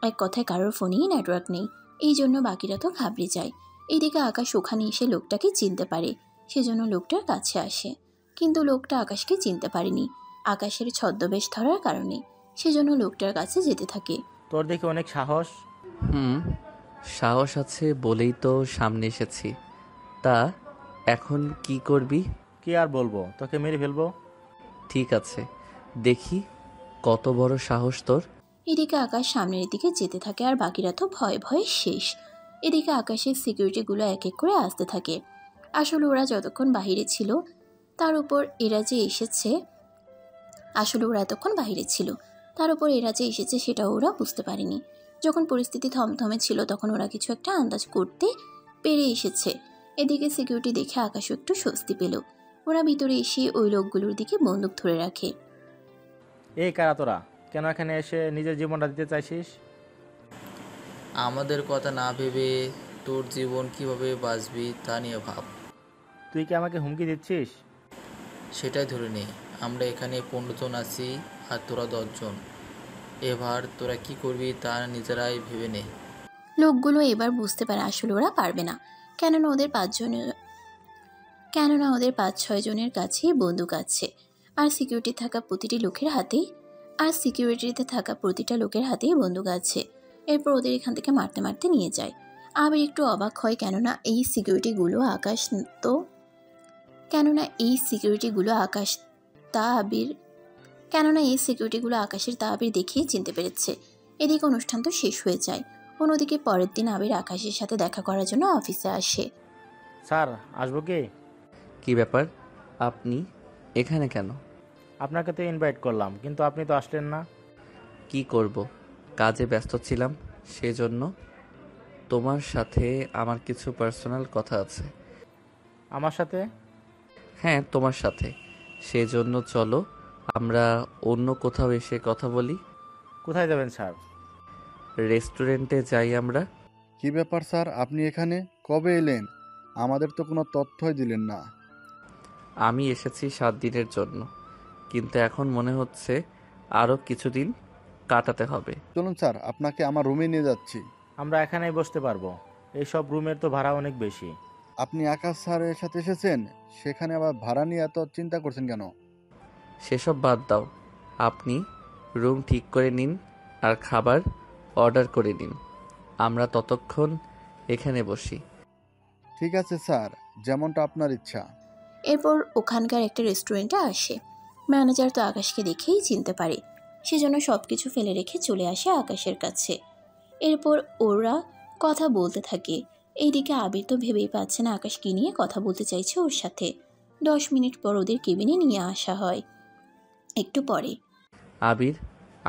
এক কথায় কারোর ফোনেই নেটওয়ার্ক নেই, এই জন্য বাকিরা তো ঘাবড়ে যায়। এইদিকে আকাশ ওখানে এসে লোকটাকে চিনতে পারে, সেজন্য লোকটার কাছে আসে, কিন্তু লোকটা আকাশকে চিনতে পারেনি আকাশের ছদ্মবেশ ধরার কারণে, সেজন্য লোকটার কাছে যেতে থাকে। তোর দেখি অনেক সাহস। সাহস আছে বলেই তো সামনে এসেছি। তা এখন কি করবি? কি আর বলবো, তোকে মেরে ফেলবো। ঠিক আছে, দেখি কত বড় সাহস তোর। এদিকে আকাশ সামনের দিকে যেতে থাকে, আর বাকিরা তো ভয়ে ভয়ে শেষ। এদিকে আকাশের সিকিউরিটিগুলো এক এক করে আসতে থাকে। আসলে ওরা যতক্ষণ বাহিরে ছিল তার উপর এরা যে এসেছে সেটাও ওরা বুঝতে পারেনি। যখন পরিস্থিতি থমথমে ছিল তখন ওরা কিছু একটা আন্দাজ করতে পেরে এসেছে। এদিকে সিকিউরিটি দেখে আকাশও একটু স্বস্তি পেল। ওরা ভিতরে এসে ওই লোকগুলোর দিকে বন্দুক ধরে রাখে। এই কারা তোরা? কেন এখানে এসে নিজের জীবনটা দিতে চাইছিস? আমাদের কথা না ভেবে তোর জীবন কিভাবে বাঁচবি তা নিয়ে ভাব। তুই কি আমাকে হুমকি দিচ্ছিস? সেটাই ধরে নে, আমরা এখানে 15 জন আছি আর তোরা 10 জন। এবার তোরা কি করবি তা নিজেরাই ভেবে নে। লোকগুলো এবার বুঝতে পারে আসলে ওরা পারবে না, কেননা ওদের 5-6 জনের কাছেই বন্দুক আছে, আর সিকিউরিটিতে থাকা প্রতিটা লোকের হাতেই বন্দুক আছে। এরপর ওদের এখান থেকে মারতে মারতে নিয়ে যায়। আবির একটু অবাক হয়, কেননা এই সিকিউরিটিগুলো আকাশের তা আবির দেখেই চিনতে পেরেছে। এদিকে অনুষ্ঠান তো শেষ হয়ে যায়। অন্যদিকে পরের দিন আবির আকাশের সাথে দেখা করার জন্য অফিসে আসে। স্যার, আসবো কি? কি ব্যাপার, আপনি এখানে কেন? আপনাকে তো ইনভাইট করলাম, কিন্তু আপনি তো আসলেন না। কি করব, কাজে ব্যস্ত ছিলাম, সেজন্য। তোমার সাথে আমার কিছু পার্সোনাল কথা আছে। আমার সাথে? হ্যাঁ, তোমার সাথে। সেজন্য চলো আমরা অন্য কোথাও এসে কথা বলি। কোথায় যাবেন স্যার? রেস্টুরেন্টে যাই আমরা। কি ব্যাপার স্যার, আপনি এখানে কবে এলেন? আমাদের তো কোনো তথ্যই দিলেন না। আমি এসেছি 7 দিনের জন্য, কিন্তু এখন মনে হচ্ছে আরও কিছুদিন কাটাতে হবে। চলুন স্যার, আপনাকে আমার রুমে নিয়ে যাচ্ছি। আমরা এখানেই বসতে পারবো। এইসব রুমের তো ভাড়া অনেক বেশি। আপনি আকাশ স্যারের সাথে এসেছেন, সেখানে আবার ভাড়া নিয়ে এত চিন্তা করছেন কেন? সেসব বাদ দাও, আপনি রুম ঠিক করে নিন আর খাবার অর্ডার করে নিন। আমরা ততক্ষণ এখানে বসি। ঠিক আছে স্যার, যেমনটা আপনার ইচ্ছা। এরপর ওখানকার একটা রেস্টুরেন্টে আসে। ম্যানেজার তো আকাশকে দেখেই চিনতে পারে, সেজন্য সব কিছু ফেলে রেখে চলে আসে আকাশের কাছে। এরপর ওরা কথা বলতে থাকে। এইদিকে আবির তো ভেবেই পাচ্ছে না আকাশ কি নিয়ে কথা বলতে চাইছে ওর সাথে। 10 মিনিট পর ওদের কেবিনে নিয়ে আসা হয়। একটু পরে আবির,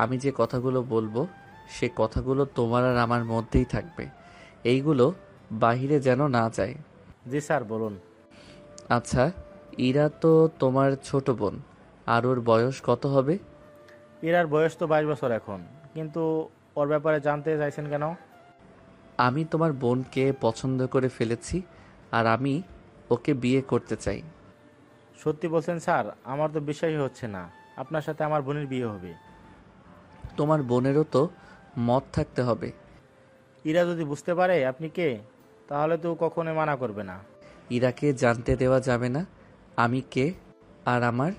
আমি যে কথাগুলো বলবো সে কথাগুলো তোমার আর আমার মধ্যেই থাকবে, এইগুলো বাহিরে যেন না যায়। জি স্যার, বলুন। আচ্ছা, ইরা তো তোমার ছোট বোন, আর ওর বয়স কত হবে? ইরার বয়স তো 22 বছর এখন, কিন্তু ওর ব্যাপারে জানতে চাইছেন কেন? আমি তোমার বোনকে পছন্দ করে ফেলেছি, আর আমি ওকে বিয়ে করতে চাই। সত্যি বলছেন স্যার? আমার তো বিশ্বাসই হচ্ছে না আপনার সাথে আমার বোনের বিয়ে হবে। তোমার বোনেরও তো মত থাকতে হবে। ইরা যদি বুঝতে পারে আপনি কে, তাহলে তো কখনোই মানা করবে না। ইরাকে জানতে দেওয়া যাবে না আমি কে আর আমার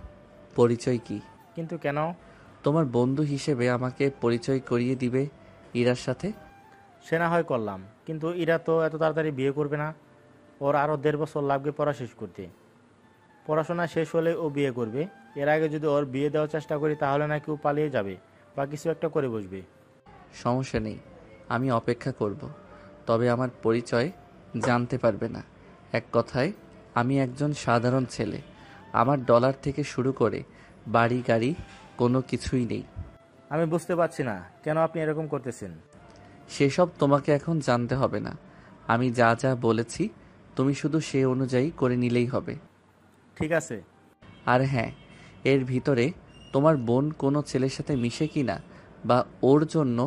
পরিচয় কি। কিন্তু কেন? তোমার বন্ধু হিসেবে আমাকে পরিচয় করিয়ে দিবে ইরার সাথে। সে না হয় করলাম, কিন্তু ইরা তো এত তাড়াতাড়ি বিয়ে করবে না। ওর আরও 1.5 বছর লাগবে পড়া শেষ করতে। পড়াশোনা শেষ হলে ও বিয়ে করবে। এর আগে যদি ওর বিয়ে দেওয়ার চেষ্টা করি তাহলে নাকি ও পালিয়ে যাবে বা কিছু একটা করে বসবে। সমস্যা নেই, আমি অপেক্ষা করব, তবে আমার পরিচয় জানতে পারবে না। এক কথায় আমি একজন সাধারণ ছেলে। আমার ডলার থেকে শুরু করে বাড়ি গাড়ি কোনো কিছুই নেই। আমি বুঝতে পারছি না কেন আপনি এরকম করতেছেন। সেসব তোমাকে এখন জানতে হবে না। আমি যা যা বলেছি তুমি শুধু সে অনুযায়ী করে নিলেই হবে। ঠিক আছে। আর হ্যাঁ, এর ভিতরে তোমার বোন কোনো ছেলের সাথে মিশে কিনা বা ওর জন্য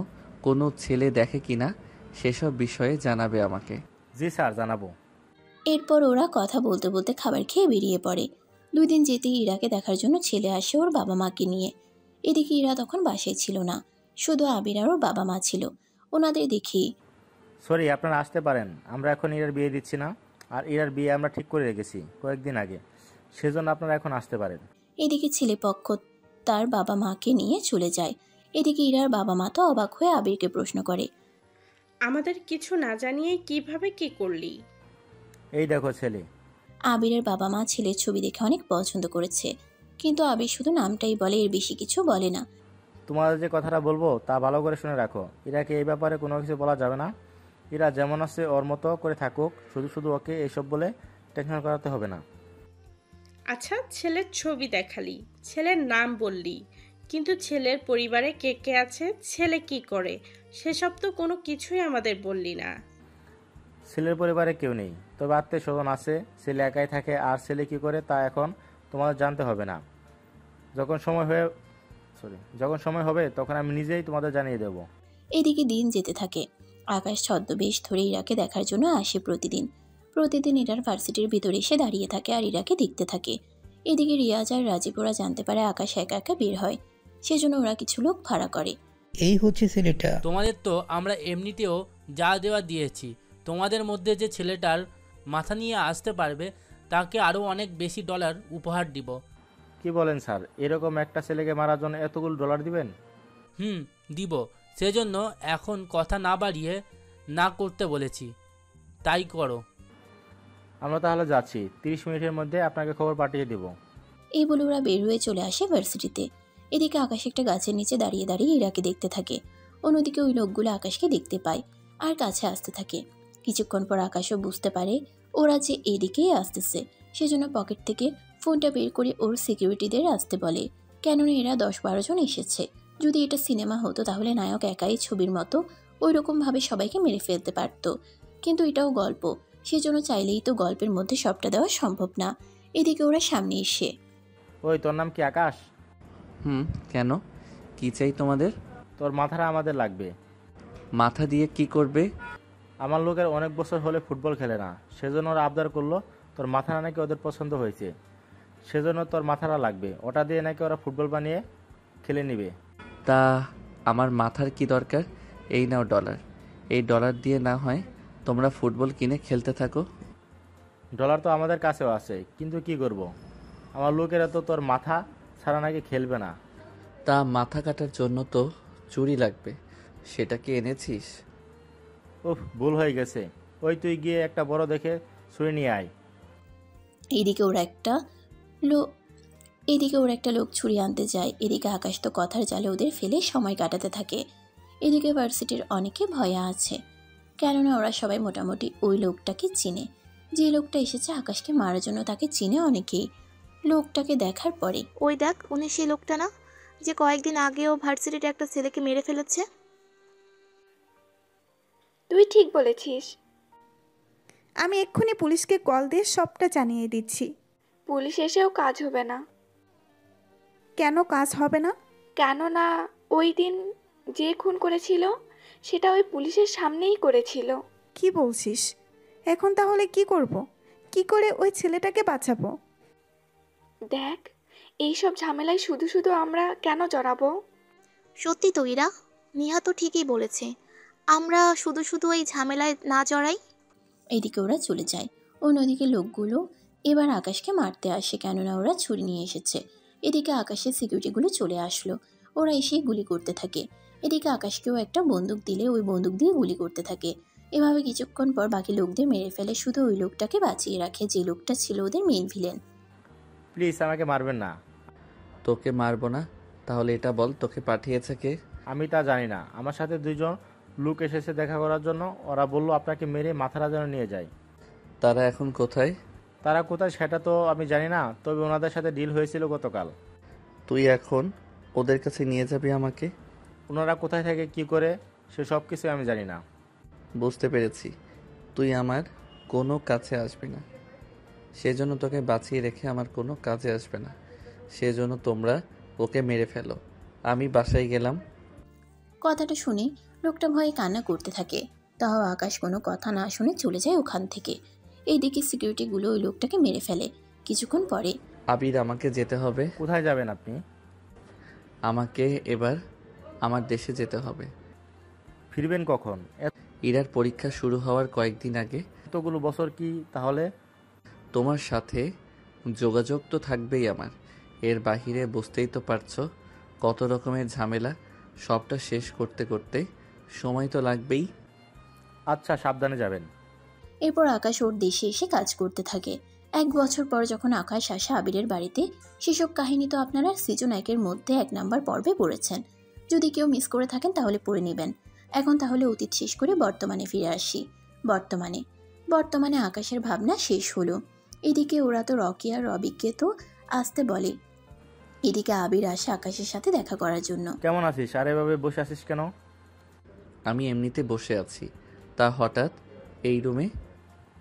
কোনো ছেলে দেখে কিনা সেসব বিষয়ে জানাবে আমাকে। জি স্যার, জানাবো। এরপর ওরা কথা বলতে বলতে খাবার খেয়ে বেরিয়ে পড়ে। 2 দিন যেতেই ইরাকে দেখার জন্য ছেলে আসে ওর বাবা মাকে নিয়ে। এদিকে ইরা তখন বাসায় ছিল না, শুধু আবির আর ওর বাবা মা ছিল। ওনাদের দেখেই সরি, আপনারা আসতে পারেন। আমরা এখন ইরার বিয়ে দিচ্ছি না, আর ইরার বিয়ে আমরা ঠিক করে রেখেছি কয়েকদিন আগে, সেজন্য আপনারা এখন আসতে পারেন। এদিকে ছেলেপক্ষ তার বাবা মাকে নিয়ে চলে যায়। এদিকে ইরার বাবা মা তো অবাক হয়ে আবিরকে প্রশ্ন করে, আমাদের কিছু না জানিয়ে কিভাবে কি করলি? এই দেখো ছেলে। আবিরের বাবা মা ছেলের ছবি দেখে অনেক পছন্দ করেছে, কিন্তু আবির শুধু নামটাই বলে, এর বেশি কিছু বলে না। তোমাদের যে কথাটা বলবো তা ভালো করে শুনে রাখো। ইরাকে এই ব্যাপারে কোনো কিছু বলা যাবে না। ইরা যেমন আছে ওর মতো করে থাকুক, শুধু শুধু ওকে এইসব বলে টেনশন করাতে হবে না। আচ্ছা, ছেলের ছবি দেখালি, ছেলের নাম বললি, কিন্তু ছেলের পরিবারে কে কে আছে, ছেলে কি করে, সেসব তো কোনো কিছুই আমাদের বললি না। ছেলের পরিবারে কেউ নেই, তবে আত্মীয় স্বজন আছে। ছেলে একাই থাকে, আর ছেলে কি করে তা এখন তোমাদের জানতে হবে না। যখন সময় হবে তখন আমি নিজেই তোমাদের জানিয়ে দেব। এদিকে দিন যেতে থাকে। আকাশ ছদ্মবেশ ধরে ইরাকে দেখার জন্য আসে প্রতিদিন। প্রতিদিন ইরার ভার্সিটির ভিতরে এসে দাঁড়িয়ে থাকে আর ইরাকে দেখতে থাকে। এদিকে রিয়াজ আর রাজীব ওরা জানতে পারে আকাশ একা একা বের হয়, সেজন্য ওরা কিছু লোক ভাড়া করে। এই হচ্ছে ছেলেটা। তোমাদের তো আমরা এমনিতেও যা দেওয়া দিয়েছি। তোমাদের মধ্যে যে ছেলেটার মাথা নিয়ে আসতে পারবে তাকে আরও অনেক বেশি ডলার উপহার দিব। কি বলেন স্যার, এরকম একটা ছেলেকে মারার জন্য এতগুলো ডলার দিবেন? দিব। সেজন্য এখন কথা না বাড়িয়ে না করতে বলেছি, তাই করো। আমরা তাহলে যাচ্ছি, 30 মিনিটের মধ্যে আপনাকে খবর পাঠিয়ে দেব। এই বলে ওরা বের হয়ে চলে আসে ভার্সিটিতে। এদিকে আকাশ একটা গাছের নিচে দাঁড়িয়ে দাঁড়িয়ে ইরাকে দেখতে থাকে। অন্যদিকে ওই লোকগুলো আকাশকে দেখতে পায় আর কাছে আসতে থাকে। কিছুক্ষণ পর আকাশও বুঝতে পারে ওরা যে এদিকেই আসতেছে, সেজন্য পকেট থেকে ফোনটা বের করে ওর সিকিউরিটিদের আসতে বলে। কেননা এরা 10-12 জন এসেছে। যদি এটা সিনেমা হতো তাহলে নায়ক একাই ছবির মতো ওই রকমভাবে সবাইকে মেরে ফেলতে পারত, কিন্তু এটাও গল্প, সেজন্য চাইলেই তো গল্পের মধ্যে সবটা দেওয়া সম্ভব না। এদিকে ওরা সামনে এসে, ওই তোর নাম কি আকাশ? কেন, কি চাই তোমাদের? তোর মাথাটা আমাদের লাগবে। মাথা দিয়ে কি করবে? আমার লোকের অনেক বছর হলে ফুটবল খেলে না, সেজন্য ওরা আবদার করলো তোর মাথাটা নাকি ওদের পছন্দ হয়েছে, সেজন্য তোর মাথাটা লাগবে। ওটা দিয়ে নাকি ওরা ফুটবল বানিয়ে খেলে নিবে। তা আমার মাথার কি দরকার? এই নাও ডলার। এই ডলার দিয়ে না হয় তোমরা ফুটবল কিনে খেলতে থাকো। ডলার তো আমাদের কাছেও আছে, কিন্তু কি করব, আমার লোকেরা তো তোর মাথা ছাড়া নাকি খেলবে না। তা মাথা কাটার জন্য তো চুরি লাগবে, সেটা কি এনেছিস? ভুল হয়ে গেছে। ওই তুই গিয়ে একটা বড় দেখে ছুরি নিয়ে আয়। এদিকে ওরা একটা লোক ছুরি আনতে যায়। এদিকে আকাশ তো কথার জালে ওদের ফেলে সময় কাটাতে থাকে। এদিকে ভার্সিটির অনেকে ভয়ে আছে, কেননা ওরা সবাই মোটামুটি ওই লোকটাকে চিনে। যে লোকটা এসেছে আকাশকে মারার জন্য তাকে চিনে অনেকেই। লোকটাকে দেখার পরে, ওই দেখ, উনি সেই লোকটা না যে কয়েকদিন আগেও ভার্সিটির একটা ছেলেকে মেরে ফেলেছে? তুই ঠিক বলেছিস। আমি এক্ষুনি পুলিশকে কল দিয়ে সবটা জানিয়ে দিচ্ছি। পুলিশ এসেও কাজ হবে না। কেন কাজ হবে না? কেননা ওই দিন যে খুন করেছিল সেটা ওই পুলিশের সামনেই করেছিল। কি বলছিস? এখন তাহলে কি করব? কি করে ওই ছেলেটাকে বাঁচাবো? দেখ, এইসব ঝামেলায় শুধু শুধু আমরা কেন জড়াবো? সত্যি তো ইরা, নিহা তো ঠিকই বলেছে, আমরা শুধু শুধু এই ঝামেলায় না জড়াই। এদিকে ওরা চলে যায়। অন্যদিকে লোকগুলো এবার আকাশকে মারতে আসে, কেননা ওরা ছুরি নিয়ে এসেছে। এদিকে আকাশের সিকিউরিটিগুলো চলে আসলো, ওরা এসে গুলি করতে থাকে। এদিকে আকাশকেও একটা বন্দুক দিলে ওই বন্দুক দিয়ে গুলি করতে থাকে। এভাবে কিছুক্ষণ পর বাকি লোকদের মেরে ফেলে, শুধু ওই লোকটাকে বাঁচিয়ে রাখে যে লোকটা ছিল ওদের মেইন ভিলেন। প্লিজ আমাকে মারবেন না। তোকে মারবো না? তাহলে এটা বল, তোকে পাঠিয়েছে কে? আমি তা জানি না, আমার সাথে 2 জন লোক এসেছে দেখা করার জন্য। ওরা বললো আপনাকে মেরে মাথাটা যেন নিয়ে যায়। তারা এখন কোথায়? তারা কোথায় সেটা তো আমি জানি না, তবে ওনাদের সাথে ডিল হয়েছিল গতকাল। তুই এখন ওদের কাছে নিয়ে যাবি আমাকে? ওনারা কোথায় থাকে কি করে সে সব কিছু আমি জানি না। বুঝতে পেরেছি, তুই আমার কোনো কাছে আসবি না, সেজন্য তোকে বাঁচিয়ে রেখে আমার কোনো কাজে আসবে না। সেজন্য তোমরা ওকে মেরে ফেলো। আমি বাসায় গেলাম। কথাটা শুনে লোকটা ভয়ে কান্না করতে থাকে। তাও আকাশ কোনো কথা না শুনে চলে যায় ওখান থেকে। এইদিকে সিকিউরিটিগুলো ওই লোকটাকে মেরে ফেলে। কিছুক্ষণ পরে, আবির, আমাকে যেতে হবে। কোথায় যাবেন আপনি? আমাকে এবার আমার দেশে যেতে হবে। ফিরবেন কখন? ইরার পরীক্ষা শুরু হওয়ার কয়েকদিন আগে। এতগুলো বছর কি তাহলে? তোমার সাথে যোগাযোগ তো থাকবেই আমার, এর বাহিরে বুঝতেই তো পারছো কত রকমের ঝামেলা। সবটা শেষ করতে করতে সময় তো লাগবেই। আচ্ছা, সাবধানে যাবেন। এরপর আকাশ ওর দেশে এসে কাজ করতে থাকে। 1 বছর পর যখন আকাশ আসে আবিরের বাড়িতে, সেসব কাহিনী তো আপনারা সিজন 1-এর মধ্যে 1 নাম্বার পর্বে পড়েছেন। যদি কেউ মিস করে থাকেন তাহলে পড়ে নেবেন। এখন তাহলে অতীত শেষ করে বর্তমানে ফিরে আসি। বর্তমানে আকাশের ভাবনা শেষ হলো। এদিকে ওরা তো রকি আর রবিকে তো আসতে বলে। এদিকে আবির আসে আকাশের সাথে দেখা করার জন্য। কেমন আছিস? আর এভাবে বসে আছিস কেন? আমি এমনিতে বসে আছি, তা হঠাৎ এই রুমে?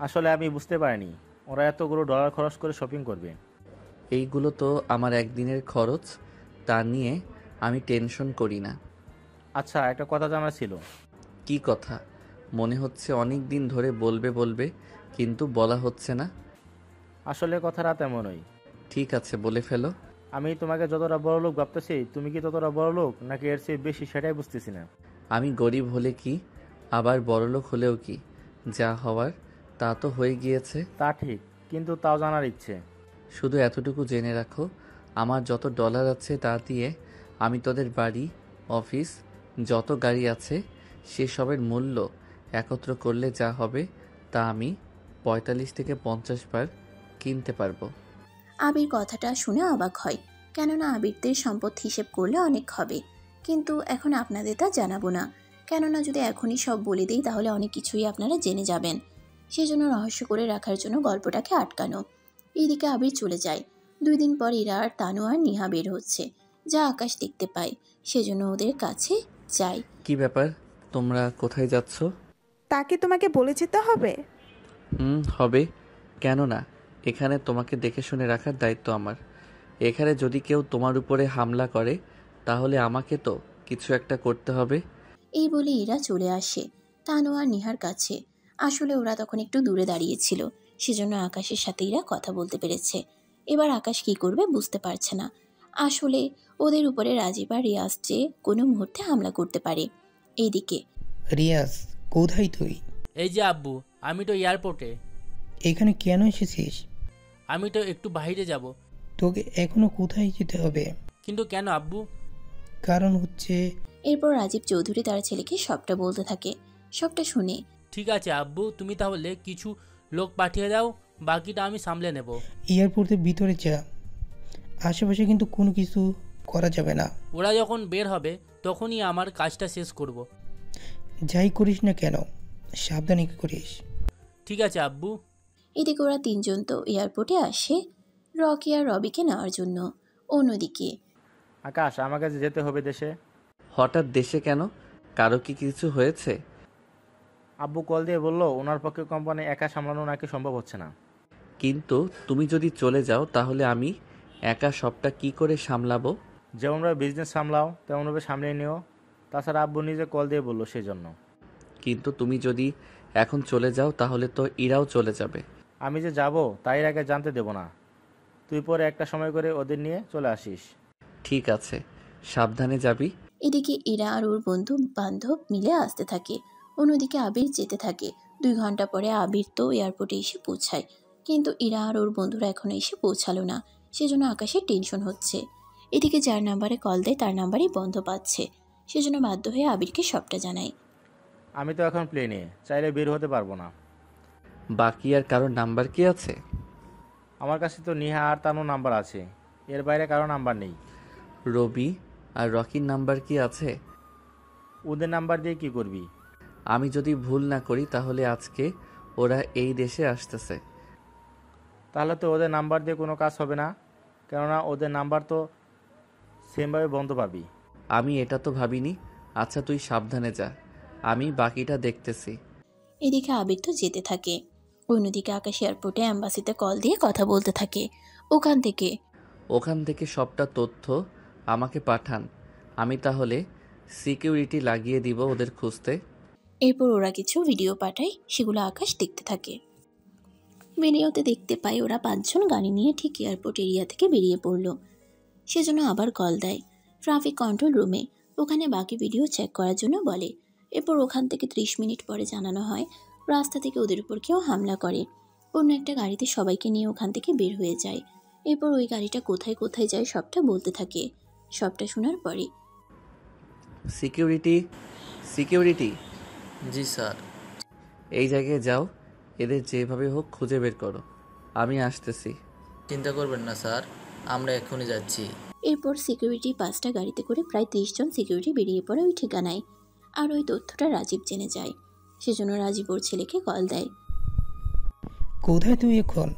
আসলে আমি বুঝতে পারিনি ওরা এতগুলো ডলার খরচ করে শপিং করবে। এইগুলো তো আমার একদিনের খরচ, তা নিয়ে আমি টেনশন করি না। আচ্ছা, একটা কথা জানার ছিল। কি কথা? মনে হচ্ছে অনেক দিন ধরে বলবে বলবে, কিন্তু বলা হচ্ছে না। আসলে কথাটা তেমনই। ঠিক আছে, বলে ফেলো। আমি তোমাকে যতটা বড় লোক ভাবতেছি, তুমি কি ততটা বড় লোক নাকি এর চেয়ে বেশি, সেটাই বুঝতেছি না। আমি গরিব হলে কি, আবার বড়লোক হলেও কি, যা হওয়ার তা তো হয়ে গিয়েছে। তা ঠিক, কিন্তু তাও জানার ইচ্ছে। শুধু এতটুকু জেনে রাখো, আমার যত ডলার আছে তা দিয়ে আমি তোদের বাড়ি, অফিস, যত গাড়ি আছে সেসবের মূল্য একত্র করলে যা হবে তা আমি 45 থেকে 50 বার কিনতে পারবো। আবির কথাটা শুনে অবাক হয়, কেননা আবিরদের সম্পদ হিসেব করলে অনেক হবে। কিন্তু এখন আপনাদের তা জানাবো না, কেননা যদি এখনই সব বলে দিই তাহলে অনেক কিছুই আপনারা জেনে যাবেন। সেজন্য রহস্য করে রাখার জন্য গল্পটাকে আটকানো। এইদিকে আবির চলে যায়। 2 দিন পর ইরা আর তানু আর নিহা বের হচ্ছে, যা আকাশ দেখতে পায়, সেজন্য ওদের কাছে যায়। কি ব্যাপার, তোমরা কোথায় যাচ্ছ? তাকে তোমাকে বলে যেতে হবে? হবে, কেন না? এখানে তোমাকে দেখে শুনে রাখার দায়িত্ব আমার। এখানে যদি কেউ তোমার উপরে হামলা করে তাহলে আমাকে তো কিছু একটা করতে হবে। এই বলে ইরা চলে আসে তানু আর নিহার কাছে। আসলে ওরা তখন একটু দূরে দাঁড়িয়েছিল, সেজন্য আকাশের সাথে ইরা কথা বলতে পেরেছে। এবার আকাশ কি করবে বুঝতে পারছে না। আসলে ওদের উপরে রাজীব আর রিয়াজ যে কোনো মুহূর্তে হামলা করতে পারে। এইদিকে রিয়াজ, কোথায় তুই? এই যে আব্বু, আমি তো এয়ারপোর্টে। এখানে কেন এসেছিস? আমি তো একটু বাইরে যাব। তোকে এখনো কোথায় যেতে হবে? কিন্তু কেন আব্বু? কারণ হচ্ছে এরপর রাজীব চৌধুরী তার ছেলেকে সবটা বলতে থাকে। সবটা শুনে ঠিক আছে আব্বু, তুমি তাহলে কিছু লোক পাঠিয়ে দাও, বাকিটা আমি সামলে নেব। এয়ারপোর্টের ভিতরে যা, আশেপাশে কিন্তু কোনো কিছু করা যাবে না। ওরা যখন বের হবে তখনই আমার কাজটা শেষ করব। যাই করিস না কেন সাবধানে করিস। ঠিক আছে আব্বু। এদিকে ওরা 3 জন তো এয়ারপোর্টে আসে রকি আর রবিকে নেওয়ার জন্য। অন্যদিকে আকাশ, আমাকে যে যেতে হবে দেশে। হঠাৎ দেশে কেন? কারো কি কিছু হয়েছে? আব্বু কল দিয়ে বলল ওনার পক্ষে কোম্পানি একা সামলানো নাকি সম্ভব হচ্ছে না। কিন্তু তুমি যদি চলে যাও তাহলে আমি একা সবটা কি করে সামলাবো? যেমনভাবে বিজনেস সামলাও তেমনভাবে সামলিয়ে নিও। তাছাড়া আব্বু নিজে কল দিয়ে বললো সেজন্য। কিন্তু তুমি যদি এখন চলে যাও তাহলে তো ইরাও চলে যাবে। আমি যে যাব তাই আগে জানতে দেব না। তুই পরে একটা সময় করে ওদের নিয়ে চলে আসিস। ঠিক আছে, সাবধানে যাবি। এদিকে ইরা আর ওর বন্ধু বান্ধব মিলে আসতে থাকে। অন্যদিকে আবির যেতে থাকে। 2 ঘন্টা পরে আবির তো এয়ারপোর্টে এসে পৌঁছায়, কিন্তু ইরা আর ওর বন্ধুরা এখনো এসে পৌঁছালো না। সেজন্য আকাশের টেনশন হচ্ছে। এদিকে যার নাম্বারে কল দেয় তার নাম্বারই বন্ধ পাচ্ছে, সেজন্য বাধ্য হয়ে আবিরকে সবটা জানায়। আমি তো এখন প্লেনে, চাইলে বের হতে পারবো না। বাকি আর কারোর নাম্বার কি আছে? আমার কাছে তো নিহা আর তানু নাম্বার আছে, এর বাইরে কারো নাম্বার নেই। রবি আর রকির নাম্বার কি আছে? ওদের নাম্বার দিয়ে কি করবি? আমি যদি ভুল না করি তাহলে আজকে ওরা এই দেশে আসতেছে। তাহলে তো ওদের নাম্বার দিয়ে কোনো কাজ হবে না, কেননা ওদের নাম্বার তো সেমভাবে বন্ধ পাবি। আমি এটা তো ভাবিনি। আচ্ছা তুই সাবধানে যা, আমি বাকিটা দেখতেছি। এদিকে আবির তো যেতে থাকে। অন্যদিকে আকাশ এয়ারপোর্টে অ্যাম্বাসিতে কল দিয়ে কথা বলতে থাকে। ওখান থেকে সবটা তথ্য আমাকে পাঠান, আমি তাহলে সিকিউরিটি লাগিয়ে দিব ওদের খুঁজতে। এরপর ওরা কিছু ভিডিও পাঠায়, সেগুলো আকাশ দেখতে থাকে। ভিডিওতে দেখতে পায় ওরা 5 জন গাড়ি নিয়ে ঠিক এয়ারপোর্ট এরিয়া থেকে বেরিয়ে পড়ল। সেজন্য আবার কল দেয় ট্রাফিক কন্ট্রোল রুমে। ওখানে বাকি ভিডিও চেক করার জন্য বলে। এরপর ওখান থেকে 30 মিনিট পরে জানানো হয় রাস্তা থেকে ওদের উপর কেউ হামলা করে। অন্য একটা গাড়িতে সবাইকে নিয়ে ওখান থেকে বের হয়ে যায়। এরপর ওই গাড়িটা কোথায় কোথায় যায় সবটা বলতে থাকে। সবটা শোনার পরে সিকিউরিটি। জি স্যার। এই জায়গায় যাও, এদের যেভাবে হোক খুঁজে বের করো, আমি আসতেছি। চিন্তা করবেন না স্যার, আমরা এক্ষুনি যাচ্ছি। এরপর সিকিউরিটি 5টা গাড়িতে করে প্রায় 30 জন সিকিউরিটি বেরিয়ে পড়ে ওই ঠিকানায়। আর ওই তথ্যটা রাজীব জেনে যায়, সেজন্য রাজীব ওর ছেলেকে কল দেয়। কোথায় তুই এখন?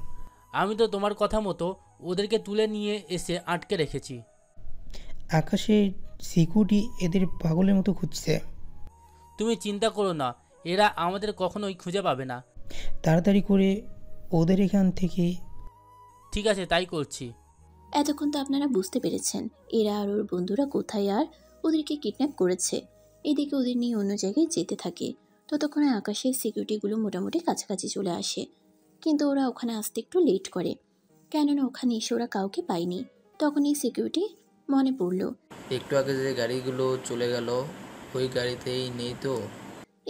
আমি তো তোমার কথা মতো ওদেরকে তুলে নিয়ে এসে আটকে রেখেছি। আকাশের সিকিউরিটি এদের পাগলের মতো খুঁজছে। তুমি চিন্তা করো না, এরা আমাদের কখনোই খুঁজে পাবে না। তাড়াতাড়ি করে ওদের এখান থেকে। ঠিক আছে, তাই করছি। এতক্ষণ তো আপনারা বুঝতে পেরেছেন এরা আর ওর বন্ধুরা কোথায় আর ওদেরকে কিডন্যাপ করেছে। এদিকে ওদের নিয়ে অন্য জায়গায় যেতে থাকে। ততক্ষণে আকাশের সিকিউরিটিগুলো মোটামুটি কাছাকাছি চলে আসে, কিন্তু ওরা ওখানে আসতে একটু লেট করে, কেননা ওখানে এসে ওরা কাউকে পায়নি। তখন এই সিকিউরিটি মনে পড়ল, একটু আগে যে গাড়িগুলো চলে গেল ওই গাড়িতেই নেই তো?